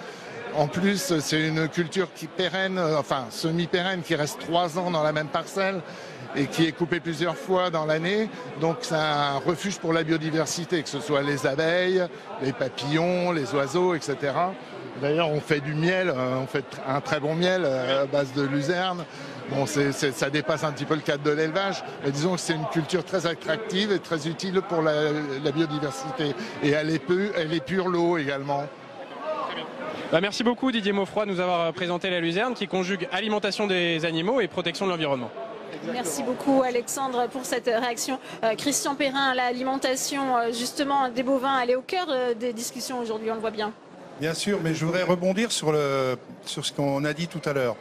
En plus, c'est une culture qui pérenne, enfin semi-pérenne, qui reste 3 ans dans la même parcelle et qui est coupée plusieurs fois dans l'année. Donc c'est un refuge pour la biodiversité, que ce soit les abeilles, les papillons, les oiseaux, etc. D'ailleurs, on fait du miel, on fait un très bon miel à base de luzerne. Bon, ça dépasse un petit peu le cadre de l'élevage, mais disons que c'est une culture très attractive et très utile pour la biodiversité. Et elle épure l'eau également. Bah, merci beaucoup Didier Maufroy de nous avoir présenté la luzerne qui conjugue alimentation des animaux et protection de l'environnement. Merci beaucoup Alexandre pour cette réaction. Christian Perrin, l'alimentation justement des bovins, elle est au cœur des discussions aujourd'hui, on le voit bien. Bien sûr, mais je voudrais rebondir sur ce qu'on a dit tout à l'heure.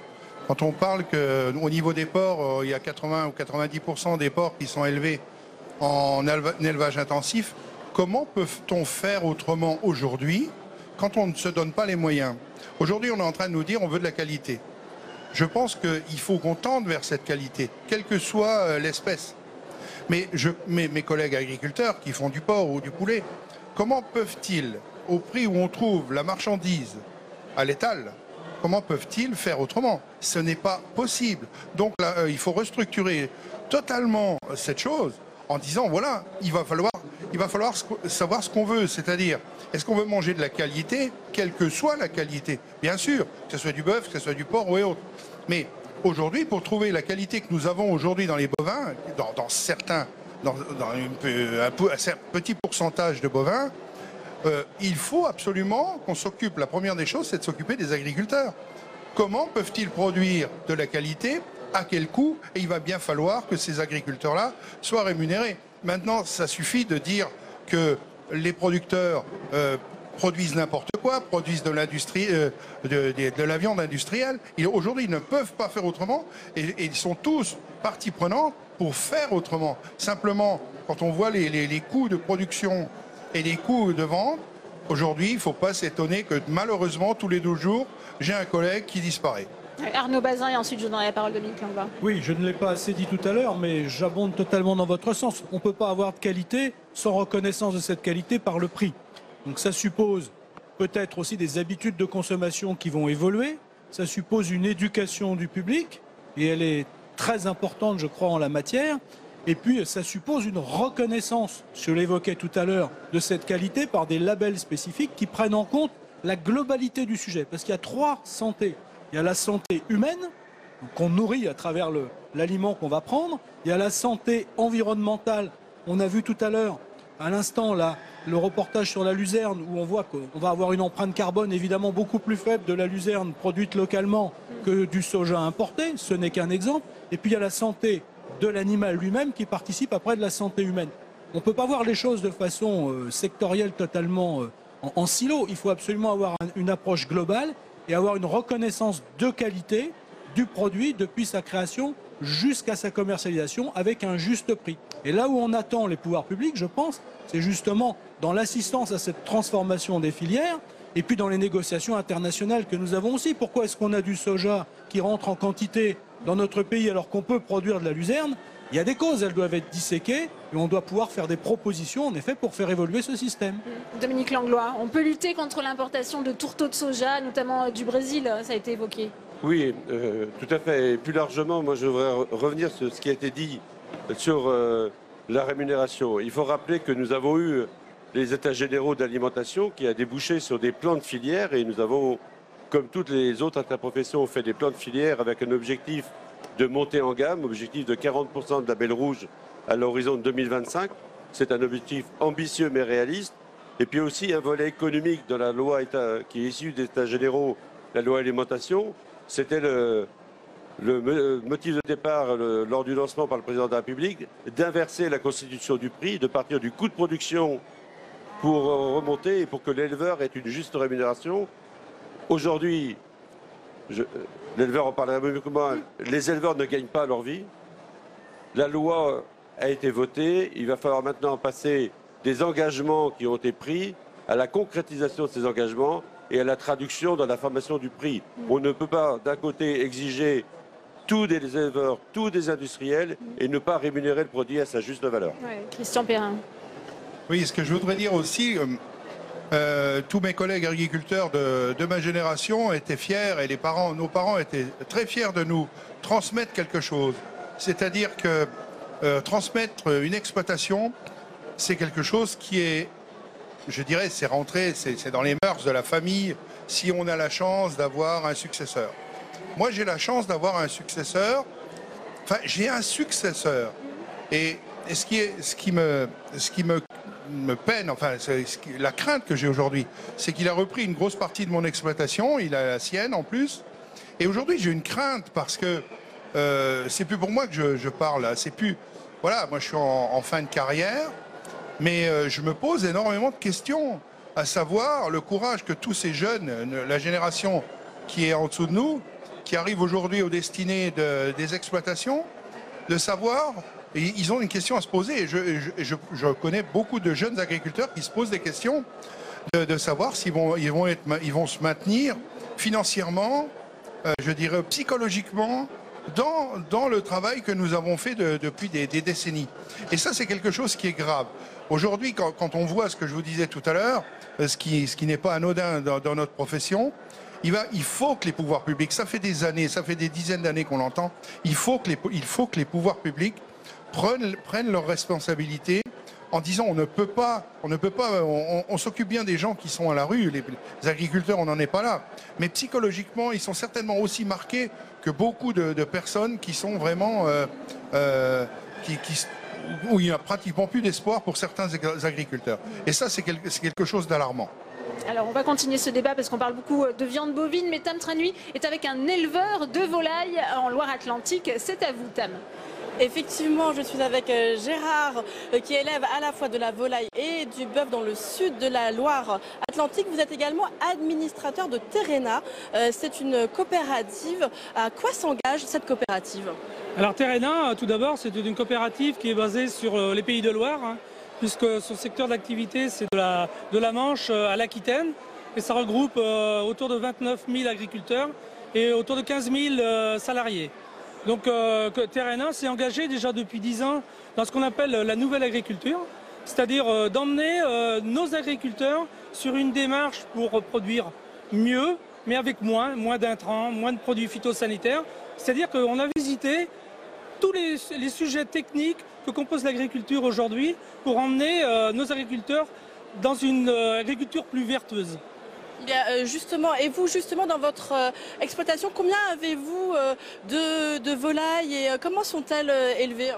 Quand on parle qu'au niveau des porcs, il y a 80 ou 90% des porcs qui sont élevés en élevage intensif, comment peut-on faire autrement aujourd'hui quand on ne se donne pas les moyens? Aujourd'hui, on est en train de nous dire on veut de la qualité. Je pense qu'il faut qu'on tende vers cette qualité, quelle que soit l'espèce. Mais mes collègues agriculteurs qui font du porc ou du poulet, comment peuvent-ils au prix où on trouve la marchandise à l'étal, comment peuvent-ils faire autrement? Ce n'est pas possible. Donc là, il faut restructurer totalement cette chose en disant, voilà, il va falloir savoir ce qu'on veut. C'est-à-dire, est-ce qu'on veut manger de la qualité, quelle que soit la qualité? Bien sûr, que ce soit du bœuf, que ce soit du porc ou autre. Mais aujourd'hui, pour trouver la qualité que nous avons aujourd'hui dans les bovins, dans un petit pourcentage de bovins, il faut absolument qu'on s'occupe. La première des choses, c'est de s'occuper des agriculteurs. Comment peuvent-ils produire de la qualité? À quel coût? Et il va bien falloir que ces agriculteurs-là soient rémunérés. Maintenant, ça suffit de dire que les producteurs produisent n'importe quoi, produisent de l'industrie, de la viande industrielle. Aujourd'hui, ils ne peuvent pas faire autrement et ils sont tous partie prenante pour faire autrement. Simplement, quand on voit les coûts de production et les coûts de vente, aujourd'hui, il ne faut pas s'étonner que malheureusement, tous les 2 jours, j'ai un collègue qui disparaît. Arnaud Bazin et ensuite je donnerai la parole à Dominique Langlois. Oui, je ne l'ai pas assez dit tout à l'heure, mais j'abonde totalement dans votre sens. On ne peut pas avoir de qualité sans reconnaissance de cette qualité par le prix. Donc ça suppose peut-être aussi des habitudes de consommation qui vont évoluer. Ça suppose une éducation du public, et elle est très importante, je crois, en la matière. Et puis, ça suppose une reconnaissance, je l'évoquais tout à l'heure, de cette qualité par des labels spécifiques qui prennent en compte la globalité du sujet. Parce qu'il y a 3 santés. Il y a la santé humaine, qu'on nourrit à travers l'aliment qu'on va prendre. Il y a la santé environnementale. On a vu tout à l'heure, à l'instant, là, le reportage sur la luzerne, où on voit qu'on va avoir une empreinte carbone évidemment beaucoup plus faible de la luzerne produite localement que du soja importé. Ce n'est qu'un exemple. Et puis, il y a la santé de l'animal lui-même qui participe après de la santé humaine. On ne peut pas voir les choses de façon sectorielle totalement en silo. Il faut absolument avoir une approche globale et avoir une reconnaissance de qualité du produit depuis sa création jusqu'à sa commercialisation avec un juste prix. Et là où on attend les pouvoirs publics, je pense, c'est justement dans l'assistance à cette transformation des filières et puis dans les négociations internationales que nous avons aussi. Pourquoi est-ce qu'on a du soja qui rentre en quantité dans notre pays alors qu'on peut produire de la luzerne? Il y a des causes, elles doivent être disséquées et on doit pouvoir faire des propositions en effet pour faire évoluer ce système. Dominique Langlois, on peut lutter contre l'importation de tourteaux de soja, notamment du Brésil, ça a été évoqué. Oui, tout à fait. Et plus largement, moi je voudrais revenir sur ce qui a été dit sur la rémunération. Il faut rappeler que nous avons eu les états généraux d'alimentation qui a débouché sur des plans de filière et nous avons, comme toutes les autres interprofessions, fait des plans de filière avec un objectif de montée en gamme, objectif de 40% de label rouge à l'horizon de 2025. C'est un objectif ambitieux mais réaliste. Et puis aussi un volet économique de la loi qui est issue des états généraux, la loi alimentation. C'était le motif de départ lors du lancement par le président de la République, d'inverser la constitution du prix, de partir du coût de production pour remonter et pour que l'éleveur ait une juste rémunération. Aujourd'hui, l'éleveur en parlera mieux que moi, les éleveurs ne gagnent pas leur vie. La loi a été votée, il va falloir maintenant passer des engagements qui ont été pris à la concrétisation de ces engagements et à la traduction dans la formation du prix. On ne peut pas d'un côté exiger tous des éleveurs, tous des industriels et ne pas rémunérer le produit à sa juste valeur. Ouais, Christian Perrin. Oui, ce que je voudrais dire aussi, tous mes collègues agriculteurs de ma génération étaient fiers et nos parents étaient très fiers de nous transmettre quelque chose. C'est-à-dire que transmettre une exploitation, c'est quelque chose qui est, je dirais, c'est rentré, c'est dans les mœurs de la famille si on a la chance d'avoir un successeur. Moi, j'ai la chance d'avoir un successeur. Enfin, j'ai un successeur. Et ce qui me peine, enfin, la crainte que j'ai aujourd'hui, c'est qu'il a repris une grosse partie de mon exploitation. Il a la sienne en plus. Et aujourd'hui, j'ai une crainte parce que c'est plus pour moi que je parle. C'est plus. Voilà, moi, je suis en fin de carrière. Mais je me pose énormément de questions, à savoir le courage que tous ces jeunes, la génération qui est en dessous de nous, qui arrive aujourd'hui aux destinées des exploitations, de savoir, et ils ont une question à se poser, et je connais beaucoup de jeunes agriculteurs qui se posent des questions de savoir s'ils vont se maintenir financièrement, je dirais psychologiquement, dans le travail que nous avons fait depuis des décennies. Et ça, c'est quelque chose qui est grave. Aujourd'hui, quand on voit ce que je vous disais tout à l'heure, ce qui n'est pas anodin dans notre profession. Il faut que les pouvoirs publics, ça fait des années, ça fait des dizaines d'années qu'on l'entend, il faut que les pouvoirs publics prennent leurs responsabilités en disant on s'occupe bien des gens qui sont à la rue, les agriculteurs, on n'en est pas là. Mais psychologiquement, ils sont certainement aussi marqués que beaucoup de personnes qui sont vraiment... où il n'y a pratiquement plus d'espoir pour certains agriculteurs. Et ça, c'est quelque chose d'alarmant. Alors on va continuer ce débat parce qu'on parle beaucoup de viande bovine, mais Tam Trenhuy est avec un éleveur de volailles en Loire-Atlantique. C'est à vous, Tam. Effectivement, je suis avec Gérard qui élève à la fois de la volaille et du bœuf dans le sud de la Loire-Atlantique. Vous êtes également administrateur de Terrena. C'est une coopérative. À quoi s'engage cette coopérative? Alors Terrena, tout d'abord, c'est une coopérative qui est basée sur les Pays de Loire, puisque son secteur d'activité, c'est de la Manche à l'Aquitaine. Et ça regroupe autour de 29 000 agriculteurs et autour de 15 000 salariés. Donc Terrena s'est engagé déjà depuis 10 ans dans ce qu'on appelle la nouvelle agriculture, c'est-à-dire d'emmener nos agriculteurs sur une démarche pour produire mieux, mais avec moins d'intrants, moins de produits phytosanitaires. C'est-à-dire qu'on a visité tous les sujets techniques que compose l'agriculture aujourd'hui pour emmener nos agriculteurs dans une agriculture plus vertueuse. Bien, justement, et vous, justement, dans votre exploitation, combien avez-vous de volailles et comment sont-elles élevées?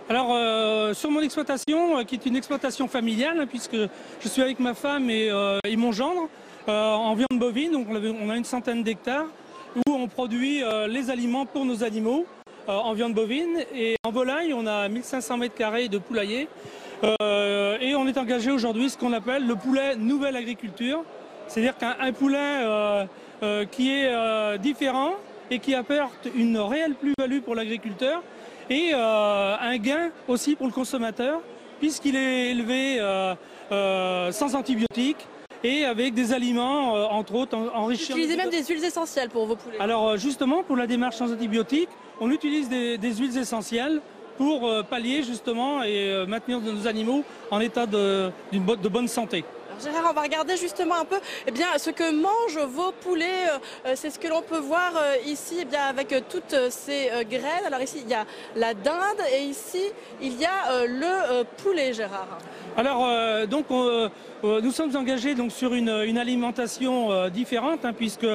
Alors, sur mon exploitation, qui est une exploitation familiale, puisque je suis avec ma femme et mon gendre, en viande bovine, donc on a une centaine d'hectares, où on produit les aliments pour nos animaux en viande bovine. Et en volaille, on a 1500 mètres carrés de poulailler. Et on est engagé aujourd'hui ce qu'on appelle le poulet nouvelle agriculture. C'est-à-dire qu'un poulet qui est différent et qui apporte une réelle plus-value pour l'agriculteur et un gain aussi pour le consommateur, puisqu'il est élevé sans antibiotiques et avec des aliments, entre autres, enrichis. Vous utilisez même des huiles essentielles pour vos poulets? Alors justement, pour la démarche sans antibiotiques, on utilise des huiles essentielles pour pallier justement et maintenir nos animaux en état de bonne santé. Gérard, on va regarder justement un peu ce que mangent vos poulets. C'est ce que l'on peut voir ici avec toutes ces graines. Alors ici, il y a la dinde et ici, il y a le poulet, Gérard. Alors, nous sommes engagés donc, sur une alimentation différente, puisque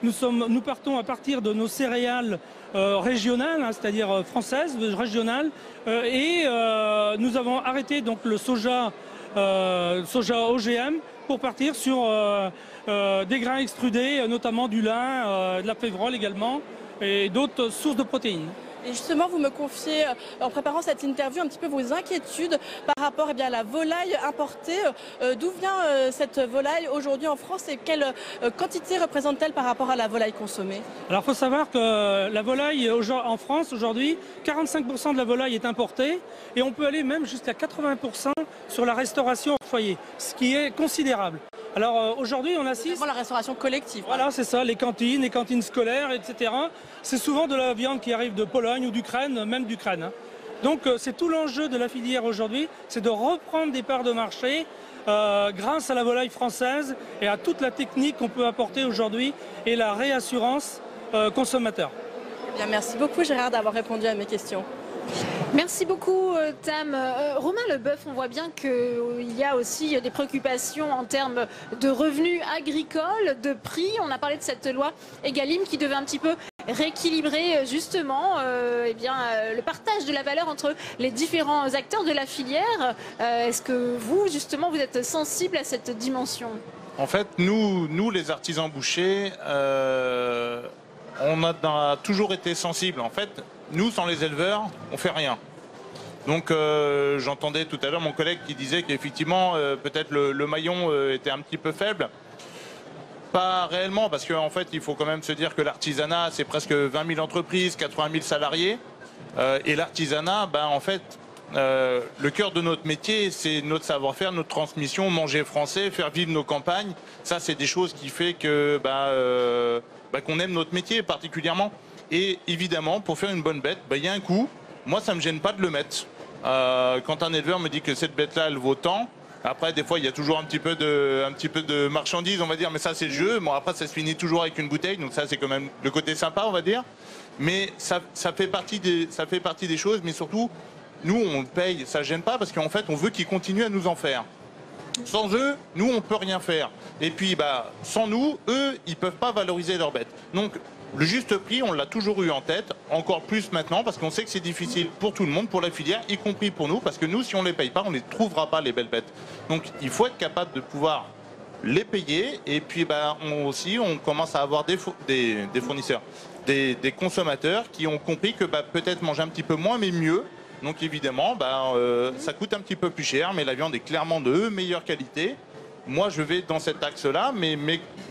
nous partons à partir de nos céréales régionales, c'est-à-dire françaises, régionales, et nous avons arrêté donc, le soja OGM pour partir sur des grains extrudés, notamment du lin, de la févrole également et d'autres sources de protéines. Et justement, vous me confiez, en préparant cette interview, un petit peu vos inquiétudes par rapport à la volaille importée. D'où vient cette volaille aujourd'hui en France et quelle quantité représente-t-elle par rapport à la volaille consommée? Alors, il faut savoir que la volaille en France aujourd'hui, 45% de la volaille est importée et on peut aller même jusqu'à 80% sur la restauration au foyer, ce qui est considérable. Alors aujourd'hui, on assiste... la restauration collective. Voilà, c'est ça, les cantines scolaires, etc. C'est souvent de la viande qui arrive de Pologne ou d'Ukraine, même d'Ukraine. Donc c'est tout l'enjeu de la filière aujourd'hui, c'est de reprendre des parts de marché grâce à la volaille française et à toute la technique qu'on peut apporter aujourd'hui et la réassurance consommateur. Bien, merci beaucoup Gérard d'avoir répondu à mes questions. Merci beaucoup Tam. Romain Leboeuf, on voit bien qu'il y a aussi des préoccupations en termes de revenus agricoles, de prix. On a parlé de cette loi Egalim qui devait un petit peu rééquilibrer justement le partage de la valeur entre les différents acteurs de la filière. Est-ce que vous, justement, vous êtes sensible à cette dimension? En fait, nous les artisans bouchers, on a toujours été sensibles. En fait, nous, sans les éleveurs, on fait rien. Donc j'entendais tout à l'heure mon collègue qui disait qu'effectivement, peut-être le maillon était un petit peu faible. Pas réellement, parce qu'en fait, il faut quand même se dire que l'artisanat, c'est presque 20 000 entreprises, 80 000 salariés. Et l'artisanat, en fait, le cœur de notre métier, c'est notre savoir-faire, notre transmission, manger français, faire vivre nos campagnes. Ça, c'est des choses qui fait que qu'on aime notre métier particulièrement. Et évidemment, pour faire une bonne bête, il y a un coût. Moi, ça ne me gêne pas de le mettre. Quand un éleveur me dit que cette bête-là, elle vaut tant, Après, des fois, il y a toujours un petit peu de marchandises, on va dire, mais ça, c'est le jeu. Bon, après, ça se finit toujours avec une bouteille, donc ça, c'est quand même le côté sympa, on va dire. Mais ça fait partie des choses, mais surtout, nous, on le paye, ça gêne pas, parce qu'en fait, on veut qu'ils continuent à nous en faire. Sans eux, nous, on peut rien faire. Et puis, sans nous, eux, ils peuvent pas valoriser leurs bêtes. Donc, le juste prix, on l'a toujours eu en tête, encore plus maintenant, parce qu'on sait que c'est difficile pour tout le monde, pour la filière, y compris pour nous, parce que nous, si on ne les paye pas, on ne les trouvera pas, les belles bêtes. Donc, il faut être capable de pouvoir les payer, et puis on commence à avoir des fournisseurs, des consommateurs qui ont compris que peut-être manger un petit peu moins, mais mieux. Donc, évidemment, ça coûte un petit peu plus cher, mais la viande est clairement de meilleure qualité. Moi, je vais dans cet axe-là, mais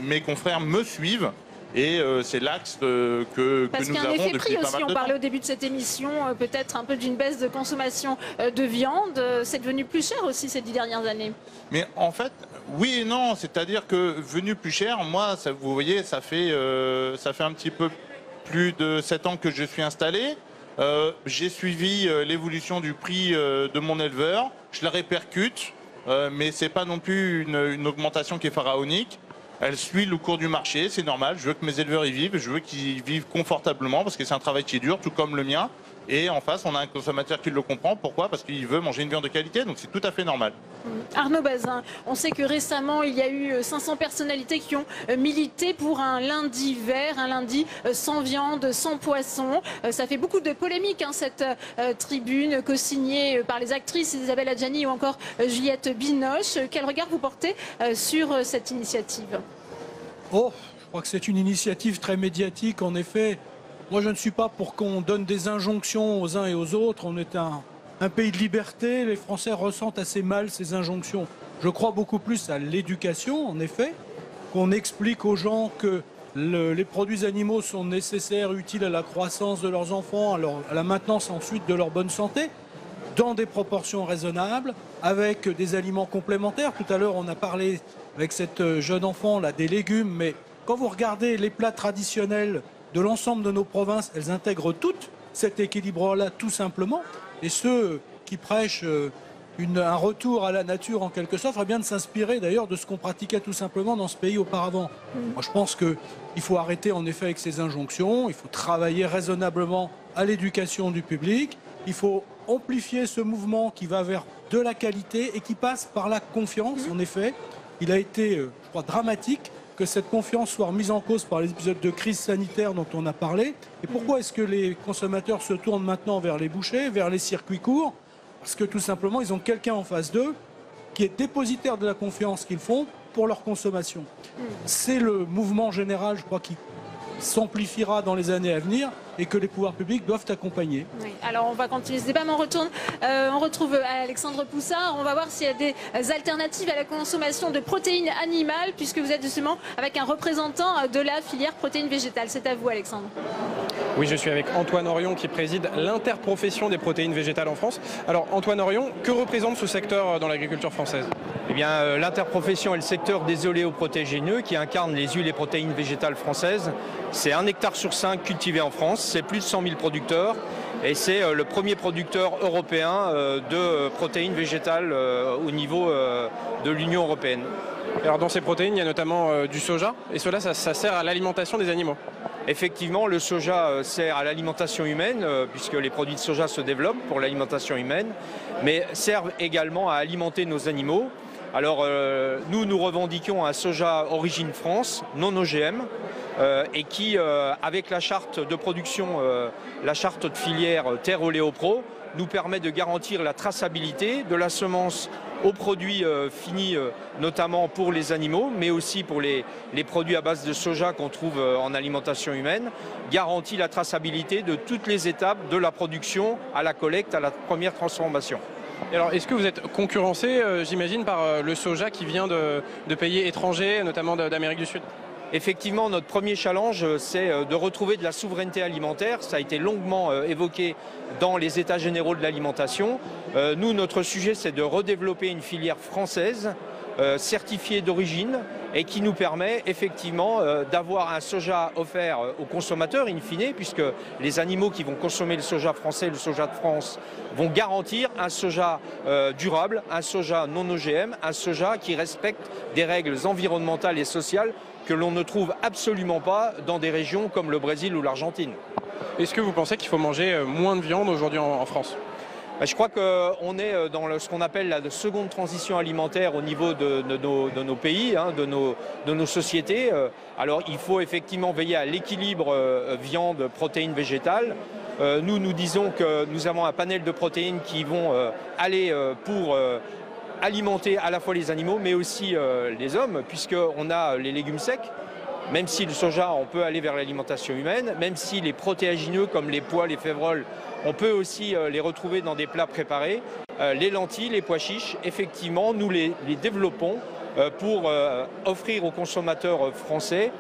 mes confrères me suivent. Et c'est l'axe que nous avons depuis pas mal de temps. Parce qu'il y a un effet prix aussi, on parlait au début de cette émission, peut-être un peu d'une baisse de consommation de viande. C'est devenu plus cher aussi ces 10 dernières années. Mais en fait, oui et non. C'est-à-dire que venu plus cher, moi, vous voyez, ça fait un petit peu plus de 7 ans que je suis installé. J'ai suivi l'évolution du prix de mon éleveur. Je la répercute, mais ce n'est pas non plus une augmentation qui est pharaonique. Elle suit le cours du marché, c'est normal. Je veux que mes éleveurs y vivent, je veux qu'ils vivent confortablement parce que c'est un travail qui est dur, tout comme le mien. Et en face, on a un consommateur qui le comprend. Pourquoi? Parce qu'il veut manger une viande de qualité, donc c'est tout à fait normal. Arnaud Bazin, on sait que récemment, il y a eu 500 personnalités qui ont milité pour un lundi vert, un lundi sans viande, sans poisson. Ça fait beaucoup de polémiques, cette tribune co-signée par les actrices Isabelle Adjani ou encore Juliette Binoche. Quel regard vous portez sur cette initiative? Je crois que c'est une initiative très médiatique, en effet. Moi, je ne suis pas pour qu'on donne des injonctions aux uns et aux autres. On est un pays de liberté. Les Français ressentent assez mal ces injonctions. Je crois beaucoup plus à l'éducation, en effet, qu'on explique aux gens que les produits animaux sont nécessaires, utiles à la croissance de leurs enfants, à la maintenance ensuite de leur bonne santé, dans des proportions raisonnables, avec des aliments complémentaires. Tout à l'heure, on a parlé avec cette jeune enfant là, des légumes, mais quand vous regardez les plats traditionnels de l'ensemble de nos provinces, elles intègrent toutes cet équilibre-là tout simplement. Et ceux qui prêchent un retour à la nature en quelque sorte, feraient bien de s'inspirer d'ailleurs de ce qu'on pratiquait tout simplement dans ce pays auparavant. Moi, je pense qu'il faut arrêter en effet avec ces injonctions, il faut travailler raisonnablement à l'éducation du public, il faut amplifier ce mouvement qui va vers de la qualité et qui passe par la confiance. En effet, il a été, je crois, dramatique que cette confiance soit remise en cause par les épisodes de crise sanitaire dont on a parlé. Et pourquoi est-ce que les consommateurs se tournent maintenant vers les bouchers, vers les circuits courts? Parce que tout simplement, ils ont quelqu'un en face d'eux qui est dépositaire de la confiance qu'ils font pour leur consommation. C'est le mouvement général, je crois, qui s'amplifiera dans les années à venir et que les pouvoirs publics doivent accompagner. Oui. Alors on va continuer ce débat, mais on retrouve Alexandre Poussard. On va voir s'il y a des alternatives à la consommation de protéines animales, puisque vous êtes justement avec un représentant de la filière protéines végétales. C'est à vous, Alexandre. Oui, je suis avec Antoine Orion qui préside l'interprofession des protéines végétales en France. Alors Antoine Orion, que représente ce secteur dans l'agriculture française? Eh bien, l'interprofession est le secteur des oléoprotéagineux qui incarne les huiles et protéines végétales françaises. C'est 1 hectare sur 5 cultivé en France, c'est plus de 100 000 producteurs et c'est le premier producteur européen de protéines végétales au niveau de l'Union européenne. Alors dans ces protéines, il y a notamment du soja et cela, ça sert à l'alimentation des animaux. Effectivement, le soja sert à l'alimentation humaine puisque les produits de soja se développent pour l'alimentation humaine, mais servent également à alimenter nos animaux. Alors nous revendiquons un soja origine France, non OGM, et qui, avec la charte de production, la charte de filière Terre Oléo Pro, nous permet de garantir la traçabilité de la semence aux produits finis, notamment pour les animaux, mais aussi pour les produits à base de soja qu'on trouve en alimentation humaine, garantit la traçabilité de toutes les étapes de la production à la collecte, à la première transformation. Et alors, est-ce que vous êtes concurrencé, j'imagine, par le soja qui vient de pays étrangers, notamment d'Amérique du Sud? Effectivement, notre premier challenge, c'est de retrouver de la souveraineté alimentaire. Ça a été longuement évoqué dans les états généraux de l'alimentation. Nous, notre sujet, c'est de redévelopper une filière française certifié d'origine et qui nous permet effectivement d'avoir un soja offert aux consommateurs in fine, puisque les animaux qui vont consommer le soja français, le soja de France, vont garantir un soja durable, un soja non OGM, un soja qui respecte des règles environnementales et sociales que l'on ne trouve absolument pas dans des régions comme le Brésil ou l'Argentine. Est-ce que vous pensez qu'il faut manger moins de viande aujourd'hui en France ? Je crois qu'on est dans ce qu'on appelle la seconde transition alimentaire au niveau de nos pays, hein, de nos sociétés. Alors il faut effectivement veiller à l'équilibre viande, protéines végétales. Nous disons que nous avons un panel de protéines qui vont aller pour alimenter à la fois les animaux mais aussi les hommes, puisqu'on a les légumes secs. Même si le soja, on peut aller vers l'alimentation humaine, même si les protéagineux comme les pois, les févrols, on peut aussi les retrouver dans des plats préparés. Les lentilles, les pois chiches, effectivement, nous les développons pour offrir aux consommateurs français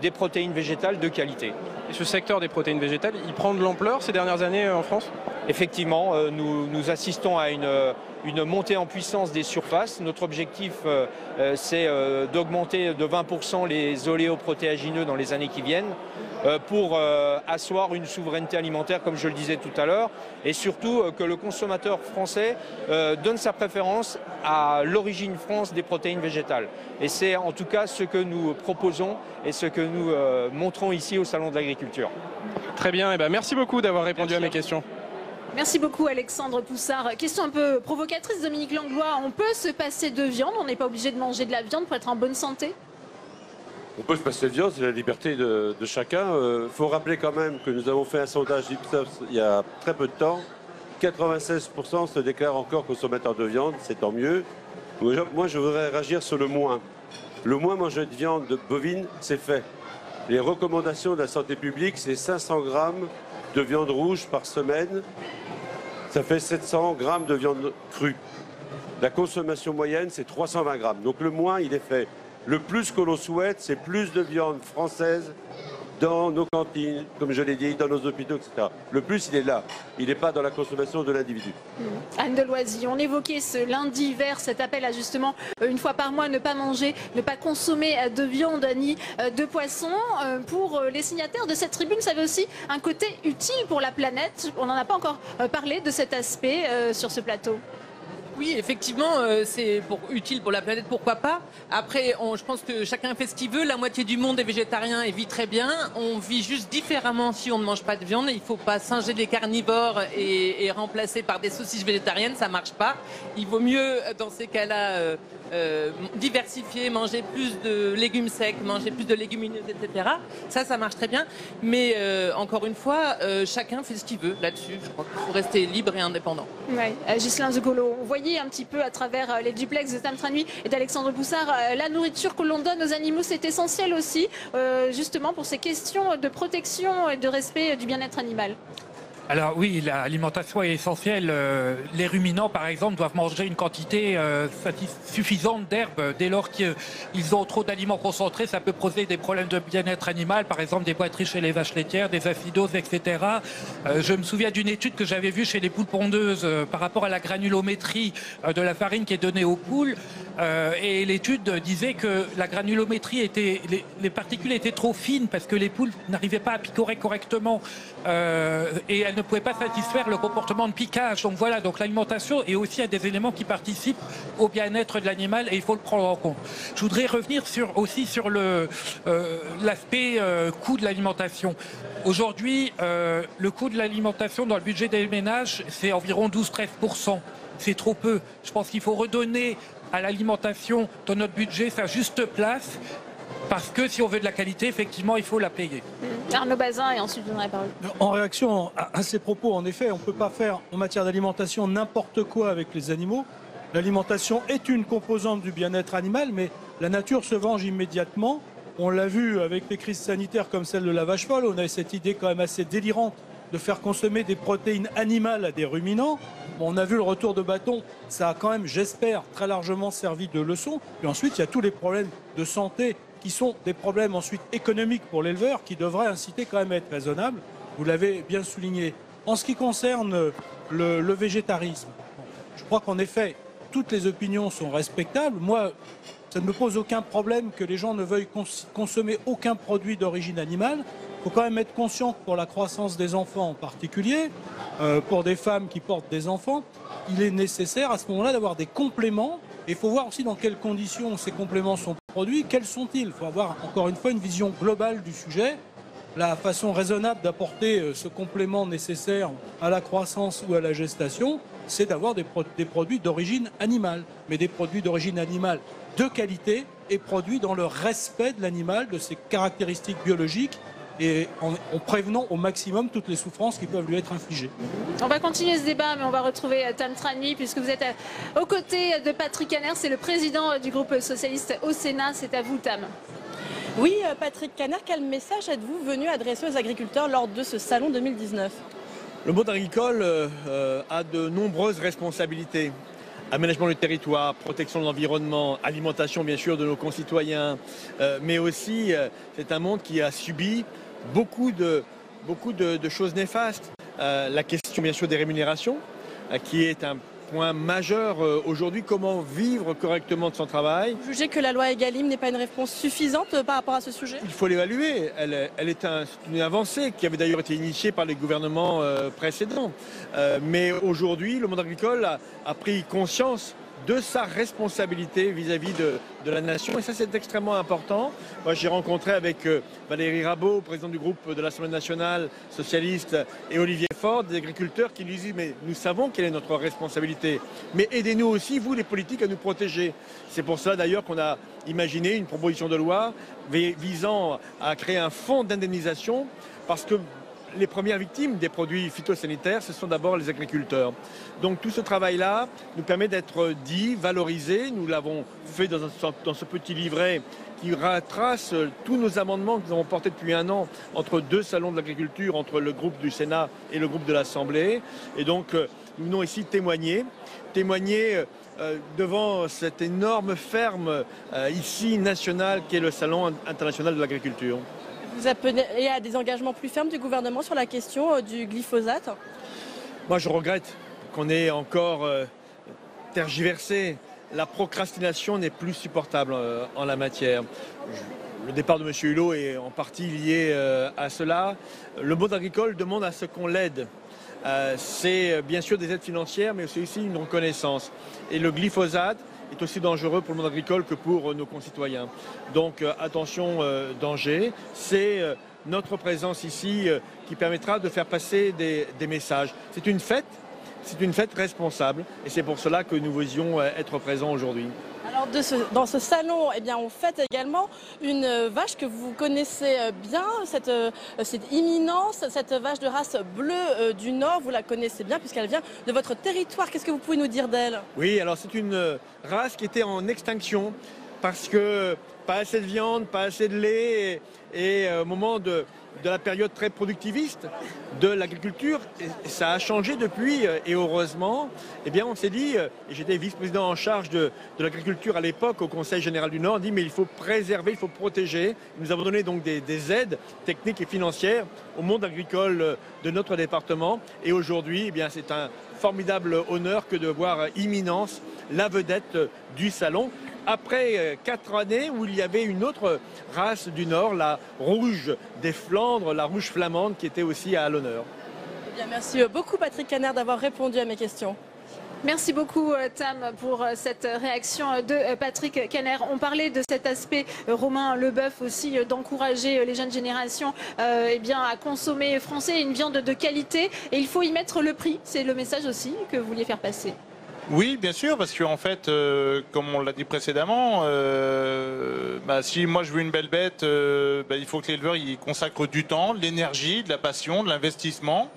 des protéines végétales de qualité. Et ce secteur des protéines végétales, il prend de l'ampleur ces dernières années en France ? Effectivement, nous assistons à une montée en puissance des surfaces. Notre objectif, c'est d'augmenter de 20% les oléoprotéagineux dans les années qui viennent pour asseoir une souveraineté alimentaire, comme je le disais tout à l'heure, et surtout que le consommateur français donne sa préférence à l'origine France des protéines végétales. Et c'est en tout cas ce que nous proposons et ce que nous montrons ici au Salon de l'Agriculture. Très bien, et merci beaucoup d'avoir répondu à mes questions. Merci beaucoup Alexandre Poussard. Question un peu provocatrice, Dominique Langlois. On peut se passer de viande, on n'est pas obligé de manger de la viande pour être en bonne santé? On peut se passer de viande, c'est la liberté de chacun. Il faut rappeler quand même que nous avons fait un sondage d'Ipsos il y a très peu de temps. 96% se déclarent encore consommateurs de viande, c'est tant mieux. Moi, je voudrais réagir sur le moins. Le moins manger de viande bovine, c'est fait. Les recommandations de la santé publique, c'est 500 grammes de viande rouge par semaine. Ça fait 700 grammes de viande crue. La consommation moyenne, c'est 320 grammes. Donc le moins, il est fait. Le plus que l'on souhaite, c'est plus de viande française dans nos cantines, comme je l'ai dit, dans nos hôpitaux, etc. Le plus, il est là. Il n'est pas dans la consommation de l'individu. Anne Deloisy, on évoquait ce lundi vert, cet appel à justement une fois par mois ne pas manger, ne pas consommer de viande ni de poisson. Pour les signataires de cette tribune, ça avait aussi un côté utile pour la planète. On n'en a pas encore parlé de cet aspect sur ce plateau. Oui, effectivement, c'est utile pour la planète, pourquoi pas. Après, je pense que chacun fait ce qu'il veut. La moitié du monde est végétarien et vit très bien. On vit juste différemment si on ne mange pas de viande. Il ne faut pas singer des carnivores et remplacer par des saucisses végétariennes, ça ne marche pas. Il vaut mieux, dans ces cas-là, diversifier, manger plus de légumes secs, manger plus de légumineuses, etc. Ça marche très bien. Mais encore une fois, chacun fait ce qu'il veut là-dessus. Je crois qu'il faut rester libre et indépendant. Oui, Ghislain Zegolo, on voyait un petit peu à travers les duplex de Tam Tranui et d'Alexandre Poussard, la nourriture que l'on donne aux animaux, c'est essentiel aussi, justement pour ces questions de protection et de respect du bien-être animal. Alors oui, l'alimentation est essentielle. Les ruminants, par exemple, doivent manger une quantité suffisante d'herbe. Dès lors qu'ils ont trop d'aliments concentrés, ça peut poser des problèmes de bien-être animal, par exemple des boiteries chez les vaches laitières, des acidoses, etc. Je me souviens d'une étude que j'avais vue chez les poules pondeuses par rapport à la granulométrie de la farine qui est donnée aux poules. Et l'étude disait que la granulométrie était, les particules étaient trop fines parce que les poules n'arrivaient pas à picorer correctement et elles ne pouvaient pas satisfaire le comportement de piquage. Donc voilà, donc l'alimentation est aussi un des éléments qui participent au bien-être de l'animal et il faut le prendre en compte. Je voudrais revenir aussi sur l'aspect coût de l'alimentation. Aujourd'hui, le coût de l'alimentation dans le budget des ménages, c'est environ 12-13%. C'est trop peu. Je pense qu'il faut redonner à l'alimentation dans notre budget sa juste place. Parce que si on veut de la qualité, effectivement, il faut la payer. Arnaud Bazin et ensuite je donnerai la parole. En réaction à ces propos, en effet, on ne peut pas faire en matière d'alimentation n'importe quoi avec les animaux. L'alimentation est une composante du bien-être animal, mais la nature se venge immédiatement. On l'a vu avec les crises sanitaires comme celle de la vache folle. On a cette idée quand même assez délirante de faire consommer des protéines animales à des ruminants. Bon, on a vu le retour de bâton, ça a quand même, j'espère, très largement servi de leçon. Et ensuite, il y a tous les problèmes de santé qui sont des problèmes ensuite économiques pour l'éleveur qui devraient inciter quand même à être raisonnables. Vous l'avez bien souligné. En ce qui concerne le végétarisme, je crois qu'en effet, toutes les opinions sont respectables. Moi, ça ne me pose aucun problème que les gens ne veuillent consommer aucun produit d'origine animale. Il faut quand même être conscient que pour la croissance des enfants en particulier, pour des femmes qui portent des enfants, il est nécessaire à ce moment-là d'avoir des compléments. Et il faut voir aussi dans quelles conditions ces compléments sont produits, quels sont-ils. Il faut avoir encore une fois une vision globale du sujet. La façon raisonnable d'apporter ce complément nécessaire à la croissance ou à la gestation, c'est d'avoir des produits d'origine animale, mais des produits d'origine animale de qualité et produits dans le respect de l'animal, de ses caractéristiques biologiques et en prévenant au maximum toutes les souffrances qui peuvent lui être infligées. On va continuer ce débat, mais on va retrouver Tam Trani, puisque vous êtes aux côtés de Patrick Caner, c'est le président du groupe socialiste au Sénat. C'est à vous, Tam. Oui, Patrick Caner, quel message êtes-vous venu adresser aux agriculteurs lors de ce salon 2019 ? Le monde agricole a de nombreuses responsabilités. Aménagement du territoire, protection de l'environnement, alimentation bien sûr de nos concitoyens, mais aussi c'est un monde qui a subi beaucoup de choses néfastes. La question bien sûr des rémunérations, qui est un point majeur aujourd'hui, comment vivre correctement de son travail. Vous jugez que la loi Egalim n'est pas une réponse suffisante par rapport à ce sujet ? Il faut l'évaluer. Elle est une avancée qui avait d'ailleurs été initiée par les gouvernements précédents. Mais aujourd'hui, le monde agricole a pris conscience de sa responsabilité vis-à-vis de la nation. Et ça, c'est extrêmement important. Moi, j'ai rencontré avec Valérie Rabault, président du groupe de l'Assemblée nationale socialiste, et Olivier Faure, des agriculteurs qui lui disent « Mais nous savons quelle est notre responsabilité. Mais aidez-nous aussi, vous, les politiques, à nous protéger. » C'est pour cela, d'ailleurs, qu'on a imaginé une proposition de loi visant à créer un fonds d'indemnisation, parce que les premières victimes des produits phytosanitaires, ce sont d'abord les agriculteurs. Donc tout ce travail-là nous permet d'être dit, valorisé. Nous l'avons fait dans ce petit livret qui retrace tous nos amendements que nous avons portés depuis un an entre deux salons de l'agriculture, entre le groupe du Sénat et le groupe de l'Assemblée. Et donc nous venons ici témoigner devant cette énorme ferme ici nationale qu'est le Salon international de l'agriculture. Vous appelez à des engagements plus fermes du gouvernement sur la question du glyphosate ? Moi, je regrette qu'on ait encore tergiversé. La procrastination n'est plus supportable en la matière. Le départ de M. Hulot est en partie lié à cela. Le monde agricole demande à ce qu'on l'aide. C'est bien sûr des aides financières, mais c'est aussi une reconnaissance. Et le glyphosate est aussi dangereux pour le monde agricole que pour nos concitoyens. Donc attention, danger. C'est notre présence ici qui permettra de faire passer des messages. C'est une fête responsable et c'est pour cela que nous voulions être présents aujourd'hui. Alors dans ce salon, eh bien, on fête également une vache que vous connaissez bien, cette imminence, cette vache de race bleue du Nord, vous la connaissez bien puisqu'elle vient de votre territoire. Qu'est-ce que vous pouvez nous dire d'elle ? Oui, alors c'est une race qui était en extinction parce que pas assez de viande, pas assez de lait et au moment de la période très productiviste de l'agriculture, ça a changé depuis et heureusement, eh bien on s'est dit, et j'étais vice-président en charge de l'agriculture à l'époque au Conseil général du Nord, on dit mais il faut préserver, il faut protéger. Nous avons donné donc des aides techniques et financières au monde agricole de notre département et aujourd'hui, eh bien c'est un formidable honneur que de voir Imminence, la vedette du salon. Après 4 années où il y avait une autre race du Nord, la rouge des Flandres, la rouge flamande, qui était aussi à l'honneur. Eh bien, merci beaucoup Patrick Caner d'avoir répondu à mes questions. Merci beaucoup Tam pour cette réaction de Patrick Caner. On parlait de cet aspect, Romain Leboeuf aussi, d'encourager les jeunes générations eh bien, à consommer français, une viande de qualité. Et il faut y mettre le prix, c'est le message aussi que vous vouliez faire passer. Oui, bien sûr, parce qu'en fait, comme on l'a dit précédemment, si moi je veux une belle bête, il faut que l'éleveur il consacre du temps, de l'énergie, de la passion, de l'investissement.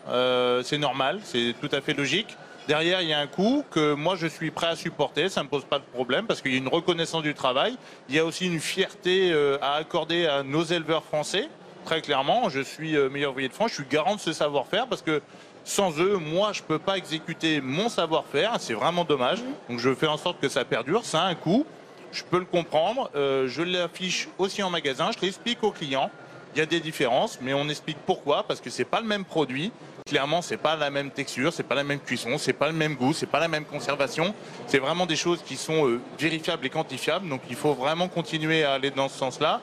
C'est normal, c'est tout à fait logique. Derrière, il y a un coût que moi je suis prêt à supporter, ça ne me pose pas de problème, parce qu'il y a une reconnaissance du travail. Il y a aussi une fierté à accorder à nos éleveurs français. Très clairement, je suis meilleur ouvrier de France, je suis garant de ce savoir-faire, parce que sans eux, moi, je ne peux pas exécuter mon savoir-faire. C'est vraiment dommage. Donc, je fais en sorte que ça perdure. Ça a un coût. Je peux le comprendre. Je l'affiche aussi en magasin. Je l'explique aux clients. Il y a des différences, mais on explique pourquoi. Parce que ce n'est pas le même produit. clairement, c'est pas la même texture, c'est pas la même cuisson, c'est pas le même goût, c'est pas la même conservation. C'est vraiment des choses qui sont vérifiables et quantifiables. Donc il faut vraiment continuer à aller dans ce sens-là.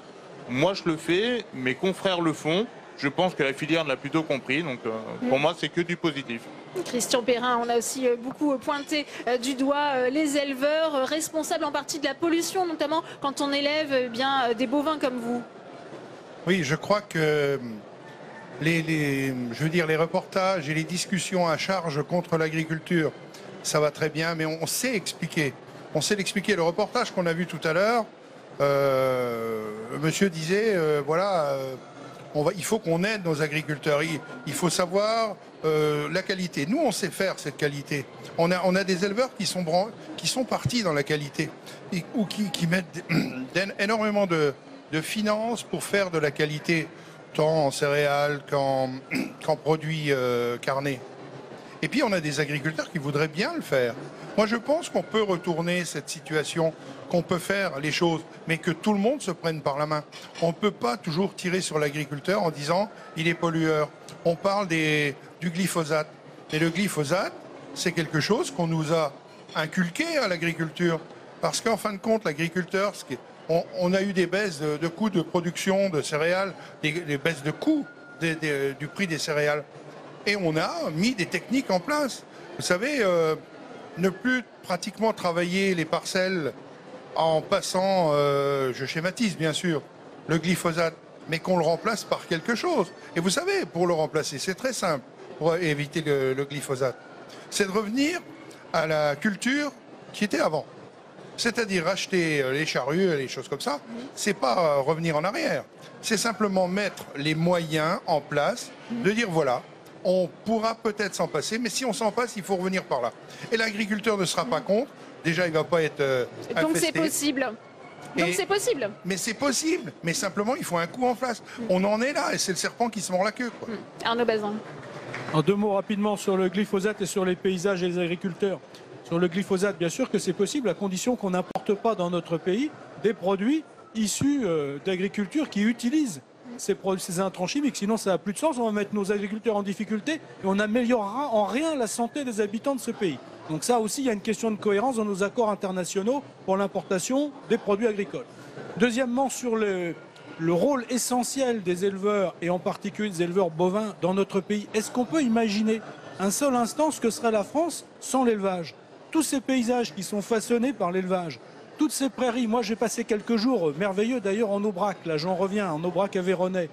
Moi, je le fais, mes confrères le font. Je pense que la filière l'a plutôt compris. Donc pour moi, c'est que du positif. Christian Perrin, on a aussi beaucoup pointé du doigt les éleveurs responsables en partie de la pollution, notamment quand on élève des bovins comme vous. Oui, je crois que je veux dire, les reportages et les discussions à charge contre l'agriculture, ça va très bien, mais on sait expliquer. On sait l'expliquer. Le reportage qu'on a vu tout à l'heure, monsieur disait, il faut qu'on aide nos agriculteurs. Il faut savoir la qualité. Nous, on sait faire cette qualité. On a des éleveurs qui sont partis dans la qualité ou qui mettent énormément de finances pour faire de la qualité, tant en céréales qu'en produits carnés. Et puis on a des agriculteurs qui voudraient bien le faire. Moi je pense qu'on peut retourner cette situation, qu'on peut faire les choses, mais que tout le monde se prenne par la main. On ne peut pas toujours tirer sur l'agriculteur en disant il est pollueur. On parle du glyphosate. Et le glyphosate, c'est quelque chose qu'on nous a inculqué à l'agriculture. Parce qu'en fin de compte, l'agriculteur, on a eu des baisses de coûts de production de céréales, des baisses de coûts du prix des céréales. Et on a mis des techniques en place. Vous savez, ne plus pratiquement travailler les parcelles en passant, je schématise bien sûr, le glyphosate, mais qu'on le remplace par quelque chose. Et vous savez, pour le remplacer, c'est très simple, pour éviter le glyphosate. C'est de revenir à la culture qui était avant. C'est-à-dire acheter les charrues, les choses comme ça, c'est pas revenir en arrière. C'est simplement mettre les moyens en place de dire voilà, on pourra peut-être s'en passer, mais si on s'en passe, il faut revenir par là. Et l'agriculteur ne sera pas contre. Déjà, il ne va pas être infesté. Donc c'est possible. Donc c'est possible. Mais c'est possible. Mais simplement, il faut un coup en face. On en est là et c'est le serpent qui se mord la queue, quoi. Arnaud Bazin. En deux mots rapidement sur le glyphosate et sur les paysages et les agriculteurs. Sur le glyphosate, bien sûr que c'est possible, à condition qu'on n'importe pas dans notre pays des produits issus d'agriculture qui utilisent ces intrants chimiques. Sinon, ça n'a plus de sens. On va mettre nos agriculteurs en difficulté et on n'améliorera en rien la santé des habitants de ce pays. Donc ça aussi, il y a une question de cohérence dans nos accords internationaux pour l'importation des produits agricoles. Deuxièmement, sur le rôle essentiel des éleveurs, et en particulier des éleveurs bovins dans notre pays, est-ce qu'on peut imaginer un seul instant ce que serait la France sans l'élevage ? Tous ces paysages qui sont façonnés par l'élevage, toutes ces prairies, moi j'ai passé quelques jours merveilleux d'ailleurs en Aubrac, là j'en reviens, en Aubrac Aveyronais,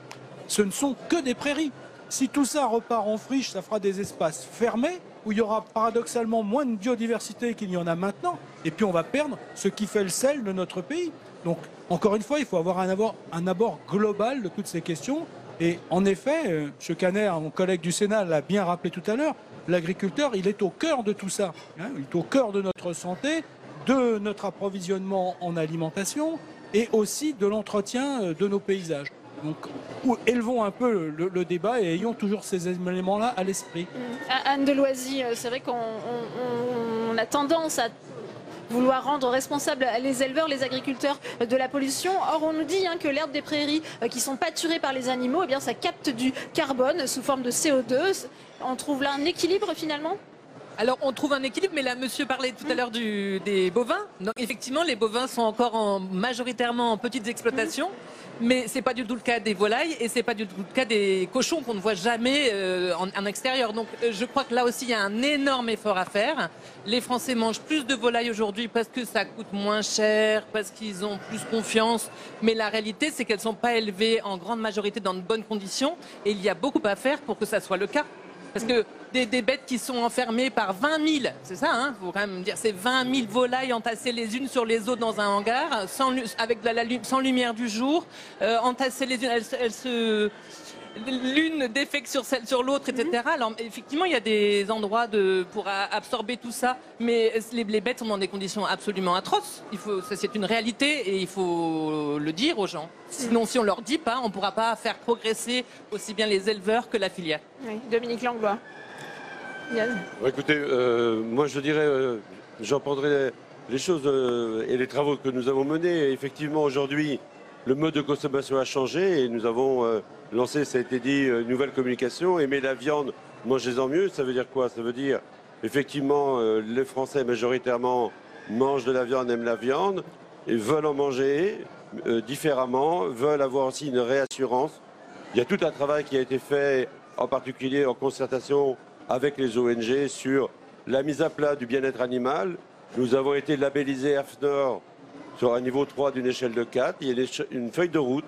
ce ne sont que des prairies. Si tout ça repart en friche, ça fera des espaces fermés où il y aura paradoxalement moins de biodiversité qu'il y en a maintenant, et puis on va perdre ce qui fait le sel de notre pays. Donc encore une fois, il faut avoir un abord global de toutes ces questions. Et en effet, M. Caner, mon collègue du Sénat, l'a bien rappelé tout à l'heure, l'agriculteur, il est au cœur de tout ça. Il est au cœur de notre santé, de notre approvisionnement en alimentation et aussi de l'entretien de nos paysages. Donc, élevons un peu le débat et ayons toujours ces éléments-là à l'esprit. Anne Deloisy, c'est vrai qu'on a tendance à vouloir rendre responsables les éleveurs, les agriculteurs de la pollution. Or, on nous dit que l'herbe des prairies qui sont pâturées par les animaux, ça capte du carbone sous forme de CO2. On trouve là un équilibre finalement ? Alors on trouve un équilibre, mais là monsieur parlait tout à l'heure des bovins. Donc effectivement les bovins sont encore majoritairement en petites exploitations, mais c'est pas du tout le cas des volailles et c'est pas du tout le cas des cochons qu'on ne voit jamais en extérieur. Donc je crois que là aussi il y a un énorme effort à faire. Les Français mangent plus de volailles aujourd'hui parce que ça coûte moins cher, parce qu'ils ont plus confiance, mais la réalité c'est qu'elles sont pas élevées en grande majorité dans de bonnes conditions et il y a beaucoup à faire pour que ça soit le cas. Parce que des bêtes qui sont enfermées par 20 000, c'est ça, faut quand même dire, c'est 20 000 volailles entassées les unes sur les autres dans un hangar, sans lumière du jour, entassées les unes, l'une défecte sur l'autre, etc. Alors effectivement, il y a des endroits pour absorber tout ça, mais les bêtes sont dans des conditions absolument atroces. C'est une réalité et il faut le dire aux gens. Sinon, si on leur dit pas, on ne pourra pas faire progresser aussi bien les éleveurs que la filière. Oui. Dominique Langlois. Écoutez, moi je dirais, j'en prendrai les choses et les travaux que nous avons menés. Et effectivement, aujourd'hui, le mode de consommation a changé et nous avons lancé, ça a été dit, une nouvelle communication, aimer la viande mangez-en mieux. Ça veut dire quoi? Ça veut dire, effectivement, les Français majoritairement mangent de la viande, aiment la viande, et veulent en manger différemment, veulent avoir aussi une réassurance. Il y a tout un travail qui a été fait, en particulier en concertation avec les ONG, sur la mise à plat du bien-être animal. Nous avons été labellisés AFNOR sur un niveau 3 d'une échelle de 4. Il y a une feuille de route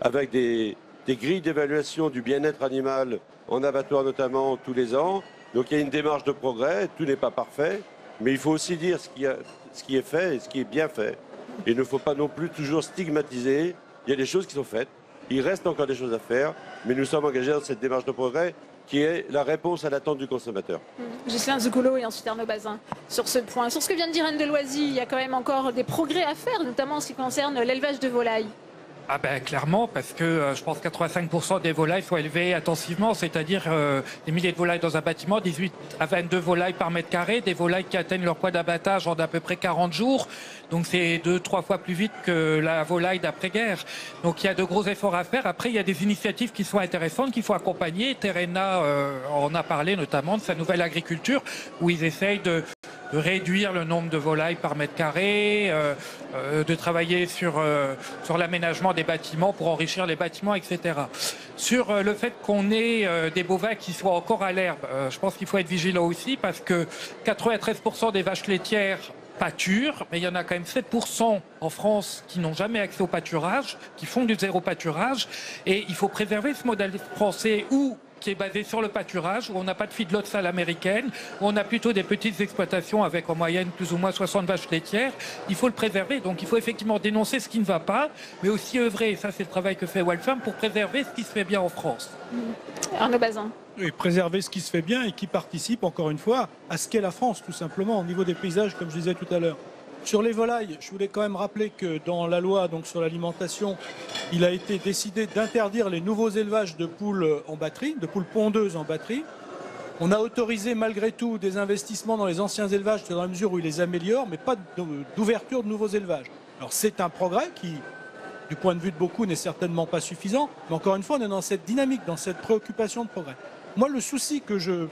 avec des grilles d'évaluation du bien-être animal en abattoir notamment tous les ans. Donc il y a une démarche de progrès, tout n'est pas parfait, mais il faut aussi dire ce qui est fait et ce qui est bien fait. Il ne faut pas non plus toujours stigmatiser. Il y a des choses qui sont faites, il reste encore des choses à faire, mais nous sommes engagés dans cette démarche de progrès qui est la réponse à l'attente du consommateur. Ghislain Zucolo et ensuite Arnaud Bazin sur ce point. Sur ce que vient de dire Anne Deloisy, il y a quand même encore des progrès à faire, notamment en ce qui concerne l'élevage de volailles. Ah ben clairement, parce que je pense que 85% des volailles sont élevées intensivement, c'est-à-dire des milliers de volailles dans un bâtiment, 18 à 22 volailles par mètre carré, des volailles qui atteignent leur poids d'abattage en d'à peu près 40 jours. Donc c'est 2-3 fois plus vite que la volaille d'après-guerre. Donc il y a de gros efforts à faire. Après, il y a des initiatives qui sont intéressantes, qu'il faut accompagner. Terena en a parlé notamment de sa nouvelle agriculture, où ils essayent de réduire le nombre de volailles par mètre carré, de travailler sur l'aménagement des bâtiments pour enrichir les bâtiments, etc. Sur le fait qu'on ait des bovins qui soient encore à l'herbe, je pense qu'il faut être vigilant aussi parce que 93% des vaches laitières pâturent, mais il y en a quand même 7% en France qui n'ont jamais accès au pâturage, qui font du zéro pâturage, et il faut préserver ce modèle français qui est basé sur le pâturage, où on n'a pas de feedlots à l'américaine, où on a plutôt des petites exploitations avec en moyenne plus ou moins 60 vaches laitières. Il faut le préserver, donc il faut effectivement dénoncer ce qui ne va pas, mais aussi œuvrer, et ça c'est le travail que fait Wild Farm, pour préserver ce qui se fait bien en France. Arnaud Bazin. Et préserver ce qui se fait bien et qui participe, encore une fois, à ce qu'est la France, tout simplement, au niveau des paysages, comme je disais tout à l'heure. Sur les volailles, je voulais quand même rappeler que dans la loi donc sur l'alimentation, il a été décidé d'interdire les nouveaux élevages de poules en batterie, de poules pondeuses en batterie. On a autorisé malgré tout des investissements dans les anciens élevages dans la mesure où ils les améliorent, mais pas d'ouverture de nouveaux élevages. Alors c'est un progrès qui, du point de vue de beaucoup, n'est certainement pas suffisant, mais encore une fois, on est dans cette dynamique, dans cette préoccupation de progrès. Moi, le souci que je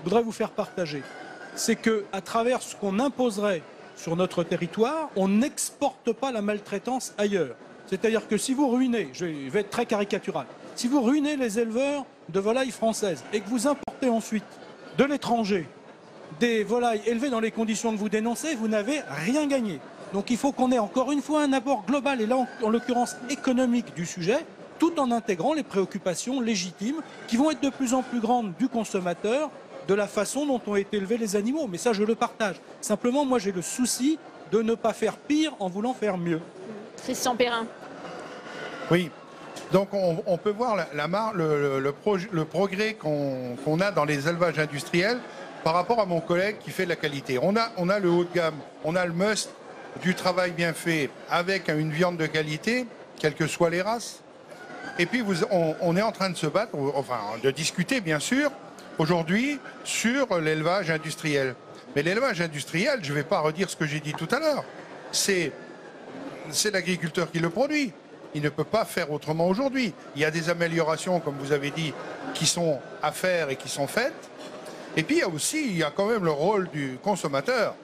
voudrais vous faire partager, c'est qu'à travers ce qu'on imposerait sur notre territoire, on n'exporte pas la maltraitance ailleurs. C'est-à-dire que si vous ruinez, je vais être très caricatural, si vous ruinez les éleveurs de volailles françaises et que vous importez ensuite de l'étranger des volailles élevées dans les conditions que vous dénoncez, vous n'avez rien gagné. Donc il faut qu'on ait encore une fois un apport global, et là en l'occurrence économique du sujet, tout en intégrant les préoccupations légitimes qui vont être de plus en plus grandes du consommateur, de la façon dont ont été élevés les animaux. Mais ça, je le partage. Simplement, moi, j'ai le souci de ne pas faire pire en voulant faire mieux. Christian Perrin. Oui. Donc, on peut voir le progrès qu'on a dans les élevages industriels par rapport à mon collègue qui fait de la qualité. On a le haut de gamme, on a le must du travail bien fait avec une viande de qualité, quelles que soient les races. Et puis, on est en train de se battre, enfin, de discuter, bien sûr, aujourd'hui sur l'élevage industriel. Mais l'élevage industriel, je ne vais pas redire ce que j'ai dit tout à l'heure, c'est l'agriculteur qui le produit. Il ne peut pas faire autrement aujourd'hui. Il y a des améliorations, comme vous avez dit, qui sont à faire et qui sont faites. Et puis il y a quand même le rôle du consommateur.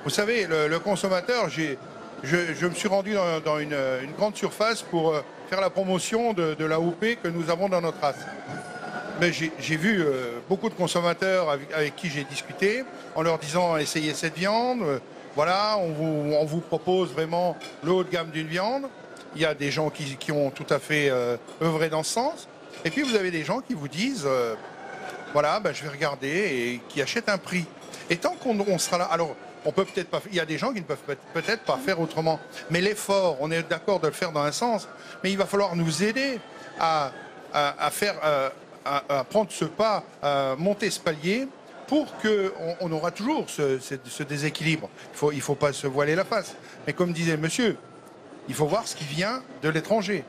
Vous savez, le consommateur, je me suis rendu dans une grande surface pour faire la promotion de l'AOP que nous avons dans notre race. Mais j'ai vu beaucoup de consommateurs avec qui j'ai discuté en leur disant essayez cette viande, voilà, on vous propose vraiment le haut de gamme d'une viande. Il y a des gens qui ont tout à fait œuvré dans ce sens. Et puis vous avez des gens qui vous disent voilà, je vais regarder et qui achètent un prix. Et tant qu'on sera là, alors on peut peut-être pas, il y a des gens qui ne peuvent peut-être pas faire autrement. Mais l'effort, on est d'accord de le faire dans un sens, mais il va falloir nous aider à prendre ce pas, à monter ce palier pour qu'on aura toujours ce déséquilibre. Il ne faut pas se voiler la face. Mais comme disait monsieur, il faut voir ce qui vient de l'étranger.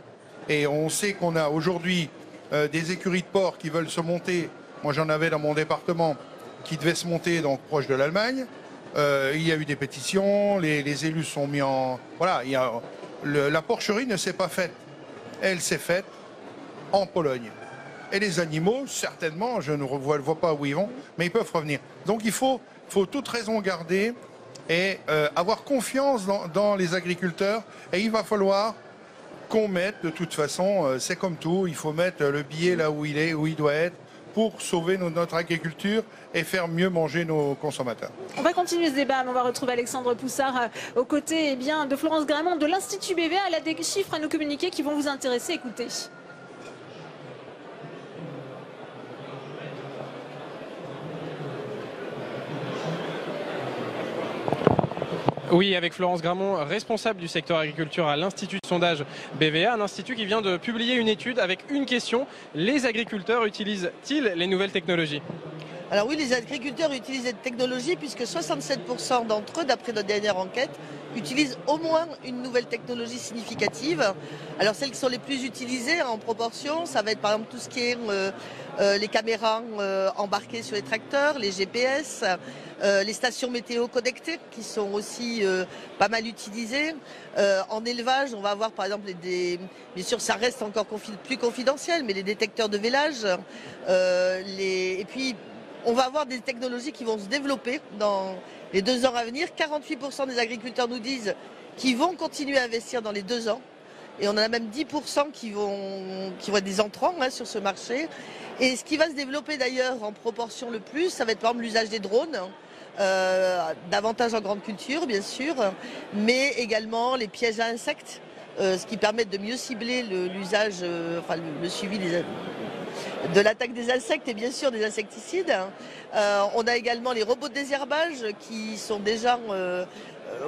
Et on sait qu'on a aujourd'hui des écuries de porc qui veulent se monter. Moi, j'en avais dans mon département qui devaient se monter donc proche de l'Allemagne. Il y a eu des pétitions, les élus sont mis en... Voilà, la porcherie ne s'est pas faite. Elle s'est faite en Pologne. Et les animaux, certainement, je ne vois pas où ils vont, mais ils peuvent revenir. Donc il faut toute raison garder et avoir confiance dans les agriculteurs. Et il va falloir qu'on mette, de toute façon, c'est comme tout, il faut mettre le billet là où il doit être, pour sauver notre agriculture et faire mieux manger nos consommateurs. On va continuer ce débat, mais on va retrouver Alexandre Poussard aux côtés de Florence Gramont de l'Institut BVA. Elle a des chiffres à nous communiquer qui vont vous intéresser. Écoutez. Oui, avec Florence Gramont, responsable du secteur agriculture à l'Institut de sondage BVA, un institut qui vient de publier une étude avec une question. Les agriculteurs utilisent-ils les nouvelles technologies ? Alors oui, les agriculteurs utilisent cette technologie puisque 67% d'entre eux, d'après notre dernière enquête, utilisent au moins une nouvelle technologie significative. Alors celles qui sont les plus utilisées en proportion, ça va être par exemple tout ce qui est les caméras embarquées sur les tracteurs, les GPS, les stations météo connectées qui sont aussi pas mal utilisées. En élevage, on va avoir par exemple bien sûr ça reste encore plus confidentiel, mais les détecteurs de vélage, et puis on va avoir des technologies qui vont se développer dans les 2 ans à venir. 48% des agriculteurs nous disent qu'ils vont continuer à investir dans les 2 ans. Et on en a même 10% qui vont être des entrants sur ce marché. Et ce qui va se développer d'ailleurs en proportion le plus, ça va être par exemple l'usage des drones. Davantage en grande culture bien sûr, mais également les pièges à insectes, ce qui permet de mieux cibler l'usage, le suivi de l'attaque des insectes et bien sûr des insecticides. On a également les robots de désherbage qui sont déjà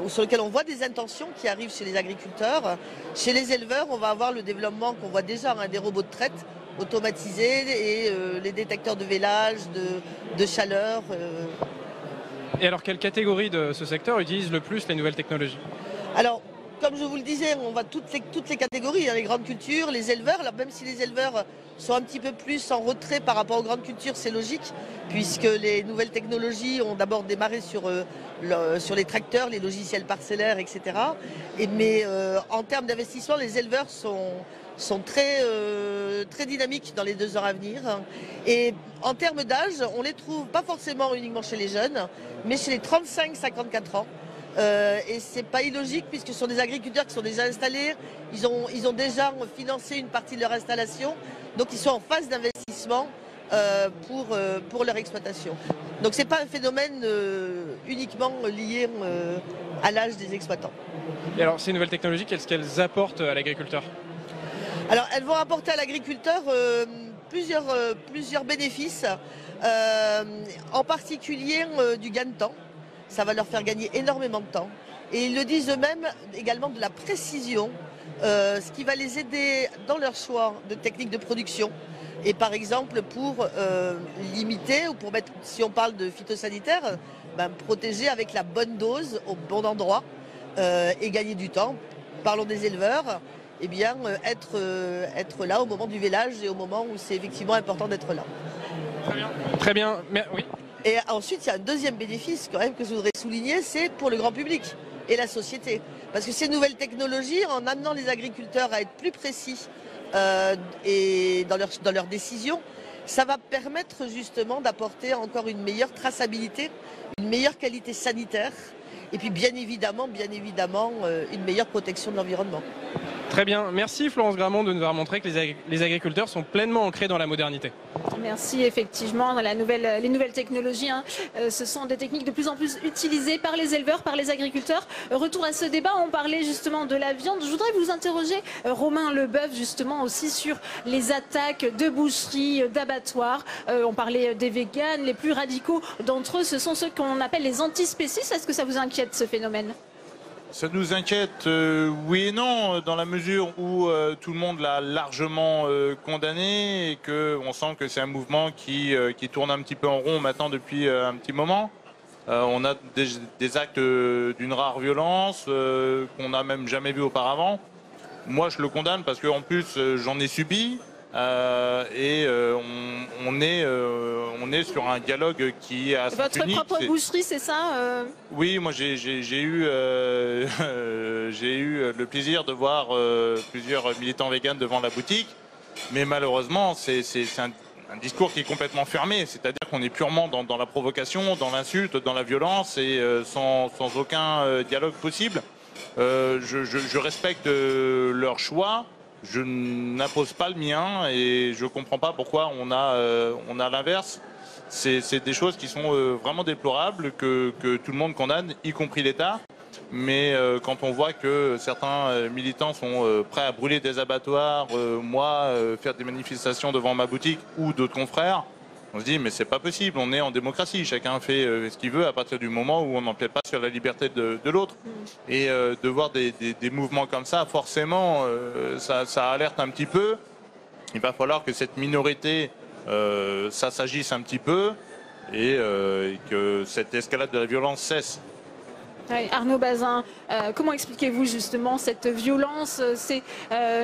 sur lesquels on voit des intentions qui arrivent chez les agriculteurs. Chez les éleveurs, on va avoir le développement qu'on voit déjà des robots de traite automatisés et les détecteurs de vélage, de chaleur. Et alors, quelle catégorie de ce secteur utilise le plus les nouvelles technologies ? Alors, comme je vous le disais, on va toutes les catégories, les grandes cultures, les éleveurs. Alors même si les éleveurs sont un petit peu plus en retrait par rapport aux grandes cultures, c'est logique, puisque les nouvelles technologies ont d'abord démarré sur les tracteurs, les logiciels parcellaires, etc. Mais en termes d'investissement, les éleveurs sont très dynamiques dans les 2 ans à venir. Et en termes d'âge, on les trouve pas forcément uniquement chez les jeunes, mais chez les 35-54 ans. Et c'est pas illogique puisque ce sont des agriculteurs qui sont déjà installés, ils ont déjà financé une partie de leur installation, donc ils sont en phase d'investissement pour leur exploitation. Donc c'est pas un phénomène uniquement lié à l'âge des exploitants. Et alors ces nouvelles technologies, qu'est-ce qu'elles apportent à l'agriculteur ? Alors elles vont apporter à l'agriculteur plusieurs bénéfices, en particulier du gain de temps. Ça va leur faire gagner énormément de temps. Et ils le disent eux-mêmes également de la précision, ce qui va les aider dans leur choix de techniques de production. Et par exemple, pour limiter, ou pour mettre, si on parle de phytosanitaire, protéger avec la bonne dose au bon endroit et gagner du temps. Parlons des éleveurs, eh bien, être là au moment du vélage et au moment où c'est effectivement important d'être là. Très bien. Très bien. Mais, oui. Et ensuite, il y a un deuxième bénéfice quand même que je voudrais souligner, c'est pour le grand public et la société. Parce que ces nouvelles technologies, en amenant les agriculteurs à être plus précis et dans leurs décisions, ça va permettre justement d'apporter encore une meilleure traçabilité, une meilleure qualité sanitaire et puis bien évidemment une meilleure protection de l'environnement. Très bien. Merci Florence Gramont de nous avoir montré que les agriculteurs sont pleinement ancrés dans la modernité. Merci, effectivement. Les nouvelles technologies, ce sont des techniques de plus en plus utilisées par les éleveurs, par les agriculteurs. Retour à ce débat, on parlait justement de la viande. Je voudrais vous interroger, Romain Leboeuf, justement aussi sur les attaques de boucheries, d'abattoirs. On parlait des véganes, les plus radicaux d'entre eux, ce sont ceux qu'on appelle les antispécistes. Est-ce que ça vous inquiète, ce phénomène ? Ça nous inquiète, oui et non, dans la mesure où tout le monde l'a largement condamné et qu'on sent que c'est un mouvement qui tourne un petit peu en rond maintenant depuis un petit moment. On a des actes d'une rare violence qu'on n'a même jamais vu auparavant. Moi, je le condamne parce qu'en plus, j'en ai subi. Et on est sur un dialogue qui est assez unique. Votre propre boucherie, c'est ça Oui, moi j'ai eu le plaisir de voir plusieurs militants véganes devant la boutique. Mais malheureusement, c'est un discours qui est complètement fermé, c'est-à-dire qu'on est purement dans la provocation, dans l'insulte, dans la violence et sans aucun dialogue possible. Je respecte leur choix, je n'impose pas le mien et je ne comprends pas pourquoi on a l'inverse. C'est des choses qui sont vraiment déplorables, que tout le monde condamne, y compris l'État. Mais quand on voit que certains militants sont prêts à brûler des abattoirs, faire des manifestations devant ma boutique ou d'autres confrères, on se dit mais c'est pas possible, on est en démocratie, chacun fait ce qu'il veut à partir du moment où on n'empiète pas sur la liberté de l'autre. Et de voir des mouvements comme ça, forcément, ça alerte un petit peu. Il va falloir que cette minorité, ça s'agisse un petit peu et que cette escalade de la violence cesse. Arnaud Bazin, comment expliquez-vous justement cette violence, ces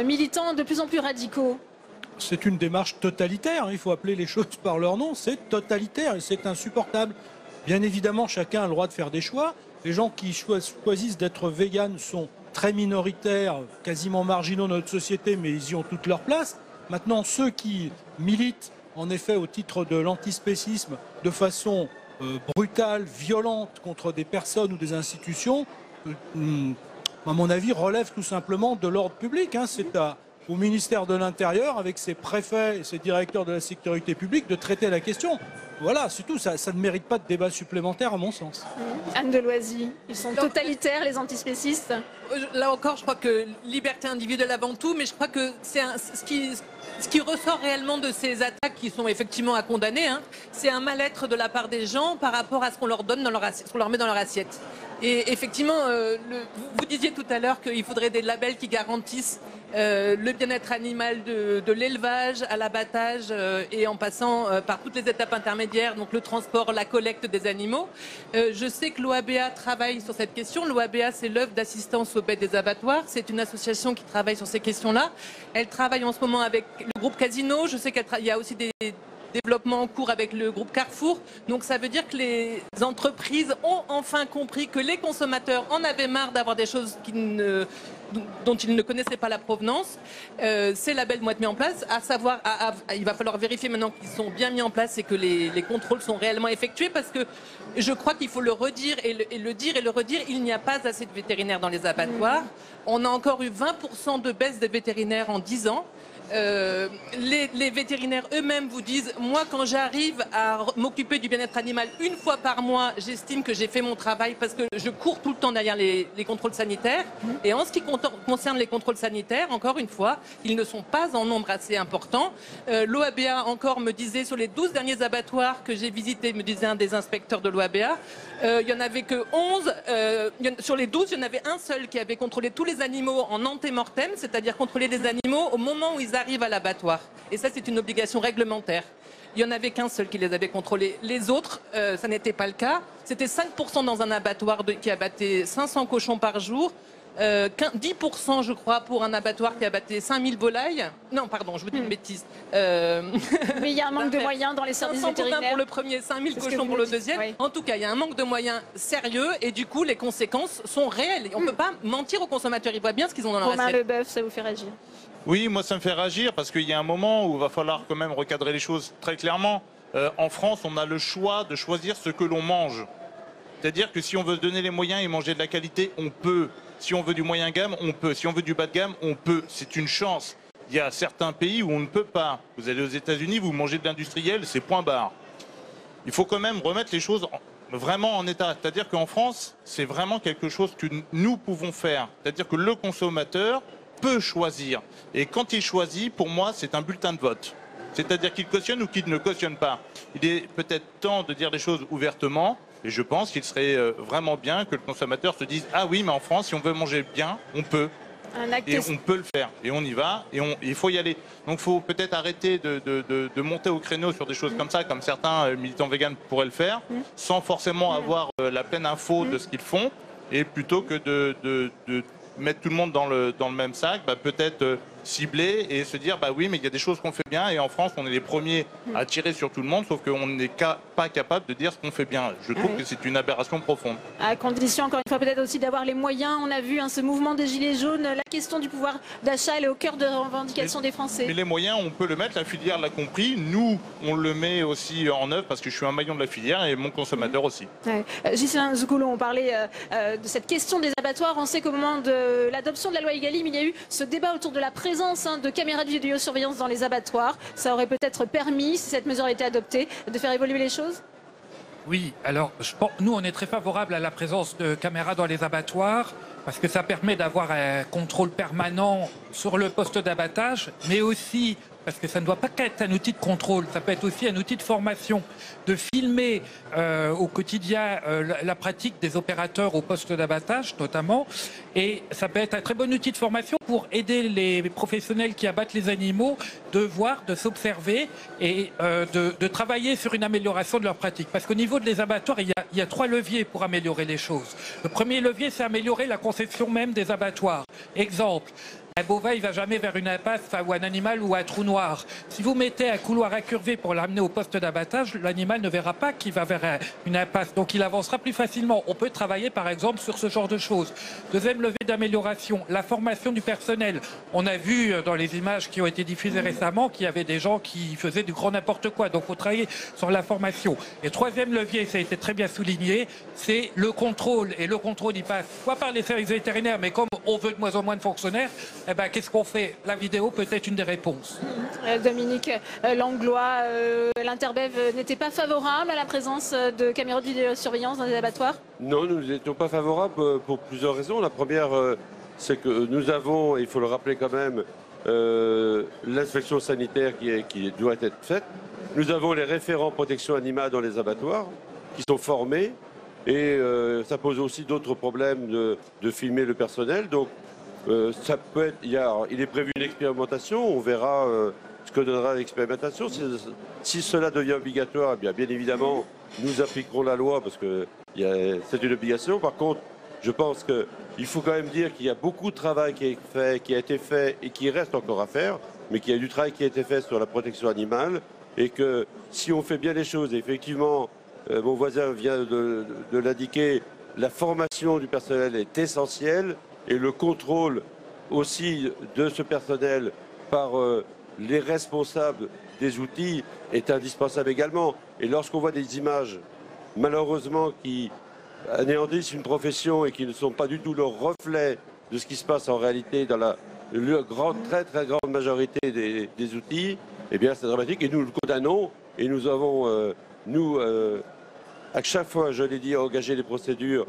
militants de plus en plus radicaux? C'est une démarche totalitaire, il faut appeler les choses par leur nom, c'est totalitaire et c'est insupportable. Bien évidemment, chacun a le droit de faire des choix. Les gens qui choisissent d'être véganes sont très minoritaires, quasiment marginaux dans notre société, mais ils y ont toute leur place. Maintenant, ceux qui militent, en effet, au titre de l'antispécisme, de façon brutale, violente contre des personnes ou des institutions, à mon avis, relève tout simplement de l'ordre public. C'est au ministère de l'Intérieur, avec ses préfets et ses directeurs de la sécurité publique, de traiter la question. Voilà, c'est tout. Ça ne mérite pas de débat supplémentaire, à mon sens. Anne Deloisy, ils sont totalitaires, les antispécistes? Là encore, je crois que liberté individuelle avant tout, mais je crois que c'est ce qui ressort réellement de ces attaques qui sont effectivement à condamner, c'est un mal-être de la part des gens par rapport à ce qu'on leur donne dans leur assiette, ce qu'on leur met dans leur assiette. Et effectivement, vous disiez tout à l'heure qu'il faudrait des labels qui garantissent le bien-être animal de l'élevage à l'abattage et en passant par toutes les étapes intermédiaires, donc le transport, la collecte des animaux. Je sais que l'OABA travaille sur cette question. L'OABA, c'est l'œuvre d'assistance aux bêtes des abattoirs. C'est une association qui travaille sur ces questions-là. Elle travaille en ce moment avec le groupe Casino. Je sais qu'il y a aussi des développement en cours avec le groupe Carrefour. Donc ça veut dire que les entreprises ont enfin compris que les consommateurs en avaient marre d'avoir des choses dont ils ne connaissaient pas la provenance. Ces labels vont être mis en place, à savoir, il va falloir vérifier maintenant qu'ils sont bien mis en place et que les contrôles sont réellement effectués, parce que je crois qu'il faut le redire et le redire, il n'y a pas assez de vétérinaires dans les abattoirs. On a encore eu 20% de baisse des vétérinaires en 10 ans. Les vétérinaires eux-mêmes vous disent, moi quand j'arrive à m'occuper du bien-être animal une fois par mois, j'estime que j'ai fait mon travail parce que je cours tout le temps derrière les contrôles sanitaires. Et en ce qui concerne les contrôles sanitaires, encore une fois, ils ne sont pas en nombre assez important. L'OABA encore me disait, sur les 12 derniers abattoirs que j'ai visités, me disait un des inspecteurs de l'OABA, il n'y en avait que 11, sur les 12, il y en avait un seul qui avait contrôlé tous les animaux en antémortem, c'est-à-dire contrôler les animaux au moment où ils arrivent à l'abattoir. Et ça, c'est une obligation réglementaire. Il n'y en avait qu'un seul qui les avait contrôlés. Les autres, ça n'était pas le cas. C'était 5% dans un abattoir qui abattait 500 cochons par jour. 10% je crois pour un abattoir qui abattait 5000 volailles. Non, pardon, je vous dis une bêtise. Mais il y a un manque de moyens dans les services vétérinaires. Pour le premier, 5000 cochons pour le deuxième. Oui. En tout cas, il y a un manque de moyens sérieux et du coup, les conséquences sont réelles. On ne peut pas mentir aux consommateurs, ils voient bien ce qu'ils ont dans leur assiette. Romain Leboeuf, ça vous fait réagir? Oui, moi ça me fait réagir parce qu'il y a un moment où il va falloir quand même recadrer les choses très clairement. En France, on a le choix de choisir ce que l'on mange. C'est-à-dire que si on veut se donner les moyens et manger de la qualité, on peut. Si on veut du moyen gamme, on peut. Si on veut du bas de gamme, on peut. C'est une chance. Il y a certains pays où on ne peut pas. Vous allez aux États-Unis, vous mangez de l'industriel, c'est point barre. Il faut quand même remettre les choses vraiment en état. C'est-à-dire qu'en France, c'est vraiment quelque chose que nous pouvons faire. C'est-à-dire que le consommateur peut choisir. Et quand il choisit, pour moi, c'est un bulletin de vote. C'est-à-dire qu'il cautionne ou qu'il ne cautionne pas. Il est peut-être temps de dire les choses ouvertement. Et je pense qu'il serait vraiment bien que le consommateur se dise « Ah oui, mais en France, si on veut manger bien, on peut. » Et on peut le faire. Et on y va. Et il faut y aller. Donc il faut peut-être arrêter de monter au créneau sur des choses comme ça, comme certains militants véganes pourraient le faire, sans forcément avoir la pleine info de ce qu'ils font. Et plutôt que de mettre tout le monde dans le même sac, peut-être cibler et se dire bah oui mais il y a des choses qu'on fait bien et en France on est les premiers à tirer sur tout le monde sauf qu'on n'est pas capable de dire ce qu'on fait bien. Je trouve que c'est une aberration profonde. À condition encore une fois peut-être aussi d'avoir les moyens. On a vu ce mouvement des Gilets jaunes, la question du pouvoir d'achat elle est au cœur de revendications des Français. Mais les moyens on peut le mettre, la filière l'a compris, nous on le met aussi en œuvre parce que je suis un maillon de la filière et mon consommateur aussi. Ouais. Ghislain Zoukoulou, on parlait de cette question des abattoirs. On sait qu'au moment de l'adoption de la loi Egalim, il y a eu ce débat autour de la présence de caméras de vidéosurveillance dans les abattoirs. Ça aurait peut-être permis, si cette mesure a été adoptée, de faire évoluer les choses? Oui, alors nous on est très favorable à la présence de caméras dans les abattoirs parce que ça permet d'avoir un contrôle permanent sur le poste d'abattage, mais aussi parce que ça ne doit pas qu'être un outil de contrôle, ça peut être aussi un outil de formation, de filmer au quotidien la pratique des opérateurs au poste d'abattage notamment, et ça peut être un très bon outil de formation pour aider les professionnels qui abattent les animaux de voir, de s'observer et de travailler sur une amélioration de leur pratique. Parce qu'au niveau des abattoirs, il y a 3 leviers pour améliorer les choses. Le premier levier, c'est améliorer la conception même des abattoirs. Exemple, un bovin, il ne va jamais vers une impasse ou un animal ou un trou noir. Si vous mettez un couloir incurvé pour l'amener au poste d'abattage, l'animal ne verra pas qu'il va vers une impasse. Donc il avancera plus facilement. On peut travailler par exemple sur ce genre de choses. Deuxième levier d'amélioration, la formation du personnel. On a vu dans les images qui ont été diffusées récemment qu'il y avait des gens qui faisaient du grand n'importe quoi. Donc il faut travailler sur la formation. Et troisième levier, ça a été très bien souligné, c'est le contrôle. Et le contrôle, il passe soit par les services vétérinaires, mais comme on veut de moins en moins de fonctionnaires, eh ben, qu'est-ce qu'on fait? La vidéo peut être une des réponses. Dominique Langlois, l'Interbev n'était pas favorable à la présence de caméras de vidéosurveillance dans les abattoirs? Non, nous n'étions pas favorables pour plusieurs raisons. La première, c'est que nous avons, il faut le rappeler quand même, l'inspection sanitaire qui doit être faite. Nous avons les référents protection animale dans les abattoirs qui sont formés et ça pose aussi d'autres problèmes de filmer le personnel. Donc, ça peut être, il est prévu une expérimentation, on verra ce que donnera l'expérimentation. Si cela devient obligatoire, eh bien évidemment, nous appliquerons la loi parce que c'est une obligation. Par contre, je pense qu'il faut quand même dire qu'il y a beaucoup de travail qui a été fait et qui reste encore à faire, mais qu'il y a du travail qui a été fait sur la protection animale et que si on fait bien les choses, et effectivement, mon voisin vient de l'indiquer, la formation du personnel est essentielle. Et le contrôle aussi de ce personnel par les responsables des outils est indispensable également. Et lorsqu'on voit des images, malheureusement, qui anéantissent une profession et qui ne sont pas du tout le reflet de ce qui se passe en réalité dans la très très grande majorité des outils, eh bien c'est dramatique. Et nous le condamnons et nous avons, à chaque fois, je l'ai dit, engagé des procédures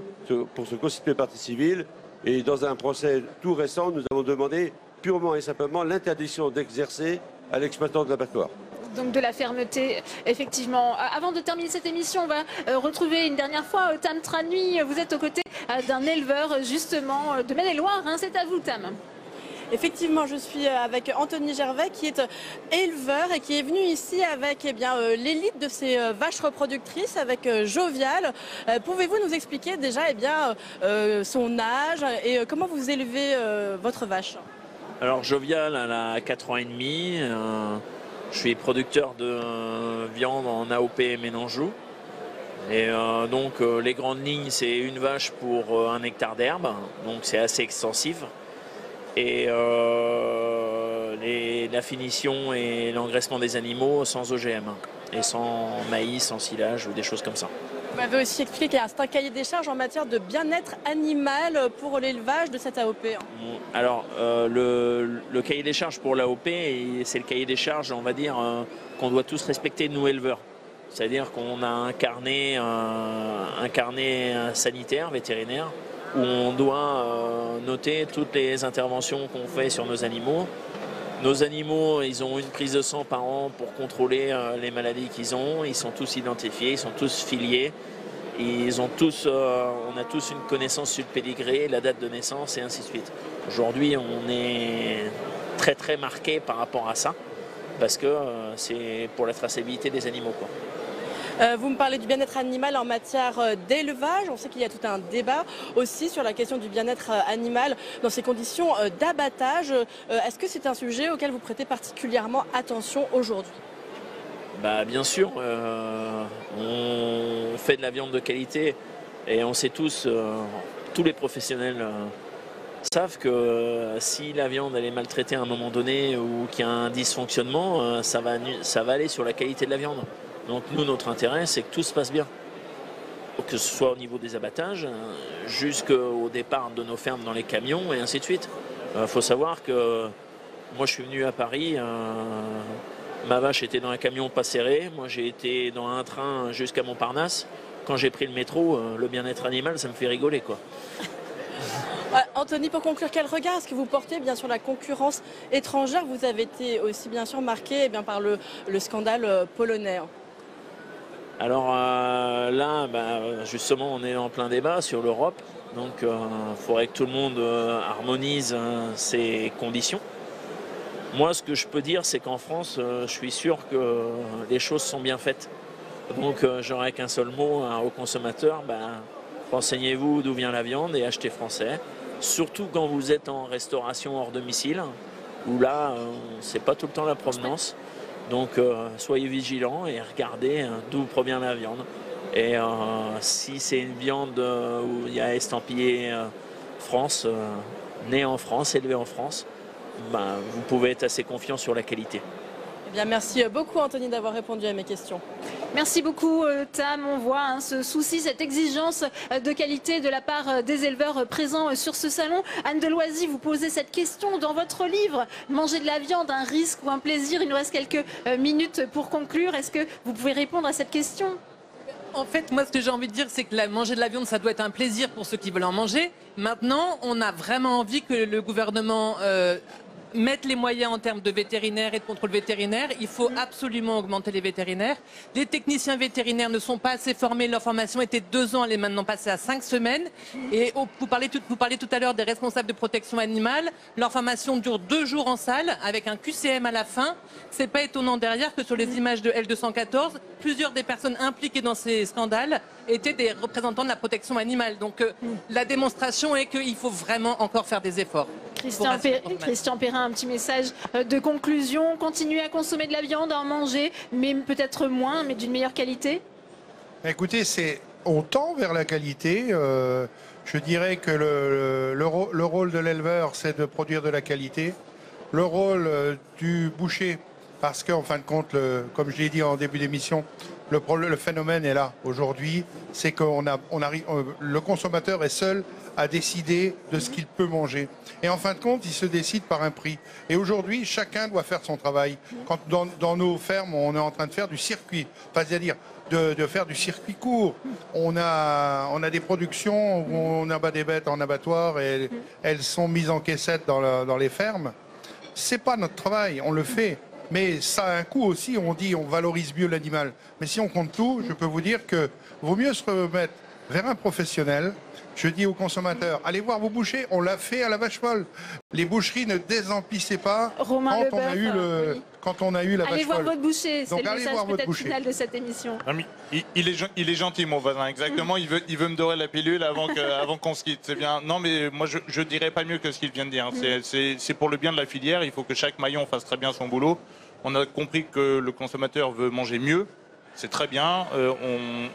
pour se constituer partie civile. Et dans un procès tout récent, nous avons demandé purement et simplement l'interdiction d'exercer à l'exploitant de l'abattoir. Donc de la fermeté, effectivement. Avant de terminer cette émission, on va retrouver une dernière fois Tam Tranui. Vous êtes aux côtés d'un éleveur justement de Maine-et-Loire. C'est à vous, Tam. Effectivement, je suis avec Anthony Gervais qui est éleveur et qui est venu ici avec l'élite de ces vaches reproductrices, avec Jovial. Pouvez-vous nous expliquer déjà son âge et comment vous élevez votre vache? Alors Jovial, elle a 4 ans et demi. Je suis producteur de viande en AOP Ménanjou. Et donc les grandes lignes, c'est une vache pour 1 hectare d'herbe, donc c'est assez extensif. Et la finition et l'engraissement des animaux sans OGM et sans maïs, sans silage ou des choses comme ça. Vous m'avez aussi expliqué qu'il y a un cahier des charges en matière de bien-être animal pour l'élevage de cette AOP. Alors le cahier des charges pour l'AOP, c'est le cahier des charges, on va dire, qu'on doit tous respecter, nous éleveurs. C'est-à-dire qu'on a un carnet sanitaire, vétérinaire, où on doit noter toutes les interventions qu'on fait sur nos animaux. Nos animaux, ils ont une prise de sang par an pour contrôler les maladies qu'ils ont. Ils sont tous identifiés, ils sont tous filiés. On a tous une connaissance sur le pédigré, la date de naissance et ainsi de suite. Aujourd'hui, on est très très marqué par rapport à ça, parce que c'est pour la traçabilité des animaux, quoi. Vous me parlez du bien-être animal en matière d'élevage. On sait qu'il y a tout un débat aussi sur la question du bien-être animal dans ces conditions d'abattage. Est-ce que c'est un sujet auquel vous prêtez particulièrement attention aujourd'hui? Bien sûr, on fait de la viande de qualité et on sait tous les professionnels savent que si la viande elle est maltraitée à un moment donné ou qu'il y a un dysfonctionnement, ça va aller sur la qualité de la viande. Donc nous, notre intérêt, c'est que tout se passe bien. Que ce soit au niveau des abattages, jusqu'au départ de nos fermes dans les camions et ainsi de suite. Faut savoir que moi je suis venu à Paris, ma vache était dans un camion pas serré, moi j'ai été dans un train jusqu'à Montparnasse. Quand j'ai pris le métro, le bien-être animal, ça me fait rigoler, quoi. Anthony, pour conclure, quel regard est-ce que vous portez bien sur la concurrence étrangère? Vous avez été aussi bien sûr marqué par le scandale polonais. Alors là, justement, on est en plein débat sur l'Europe. Donc il faudrait que tout le monde harmonise ses conditions. Moi, ce que je peux dire, c'est qu'en France, je suis sûr que les choses sont bien faites. Donc j'aurais qu'un seul mot aux consommateurs, renseignez-vous d'où vient la viande et achetez français. Surtout quand vous êtes en restauration hors domicile, où là, c'est pas tout le temps la provenance. Donc soyez vigilants et regardez d'où provient la viande. Et si c'est une viande où il y a estampillé France, née en France, élevée en France, vous pouvez être assez confiant sur la qualité. Eh bien, merci beaucoup Anthony d'avoir répondu à mes questions. Merci beaucoup Tam. On voit ce souci, cette exigence de qualité de la part des éleveurs présents sur ce salon. Anne Deloisy, vous posez cette question dans votre livre. Manger de la viande, un risque ou un plaisir? Il nous reste quelques minutes pour conclure. Est-ce que vous pouvez répondre à cette question? En fait, moi, ce que j'ai envie de dire, c'est que manger de la viande, ça doit être un plaisir pour ceux qui veulent en manger. Maintenant, on a vraiment envie que le gouvernement mettre les moyens en termes de vétérinaires et de contrôle vétérinaire. Il faut absolument augmenter les vétérinaires. Les techniciens vétérinaires ne sont pas assez formés. Leur formation était 2 ans, elle est maintenant passée à 5 semaines. Et vous parlez tout à l'heure des responsables de protection animale. Leur formation dure 2 jours en salle avec un QCM à la fin. C'est pas étonnant derrière que sur les images de L214, plusieurs des personnes impliquées dans ces scandales étaient des représentants de la protection animale. Donc la démonstration est qu'il faut vraiment encore faire des efforts. Christian Perrin, un petit message de conclusion. Continuez à consommer de la viande, à en manger, mais peut-être moins, mais d'une meilleure qualité. Écoutez, on tend vers la qualité. Je dirais que le rôle de l'éleveur, c'est de produire de la qualité. Le rôle du boucher, parce qu'en fin de compte, comme je l'ai dit en début d'émission, le phénomène est là aujourd'hui, c'est que le consommateur est seul à décider de ce qu'il peut manger. Et en fin de compte, il se décide par un prix. Et aujourd'hui, chacun doit faire son travail. Quand dans nos fermes, on est en train de faire du circuit, c'est-à-dire de faire du circuit court. On a des productions où on abat des bêtes en abattoir et elles sont mises en caissette dans les fermes. C'est pas notre travail, on le fait. Mais ça a un coût aussi, on dit on valorise mieux l'animal. Mais si on compte tout, je peux vous dire que vaut mieux se remettre vers un professionnel. Je dis aux consommateurs, allez voir vos bouchers, on l'a fait à la vache folle. Les boucheries ne désemplissaient pas quand on a eu la vache folle. Allez voir votre boucher, c'est le message peut-être final de cette émission. Il est gentil mon voisin, exactement, il veut me dorer la pilule avant qu'on se quitte, c'est bien. Non mais moi je dirais pas mieux que ce qu'il vient de dire, c'est pour le bien de la filière, il faut que chaque maillon fasse très bien son boulot. On a compris que le consommateur veut manger mieux. C'est très bien,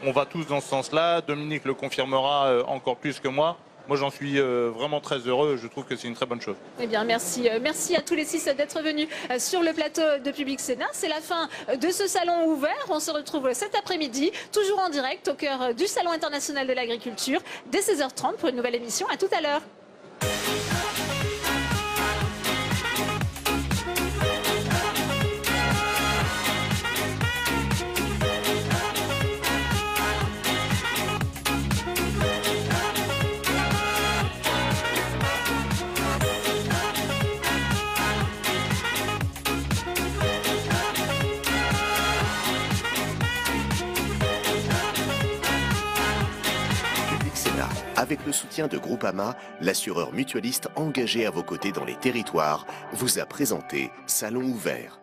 on va tous dans ce sens-là. Dominique le confirmera encore plus que moi. Moi, j'en suis vraiment très heureux. Je trouve que c'est une très bonne chose. Eh bien, merci. Merci à tous les 6 d'être venus sur le plateau de Public Sénat. C'est la fin de ce salon ouvert. On se retrouve cet après-midi, toujours en direct au cœur du Salon international de l'agriculture, dès 16h30 pour une nouvelle émission. À tout à l'heure. Avec le soutien de Groupama, l'assureur mutualiste engagé à vos côtés dans les territoires, vous a présenté Salon ouvert.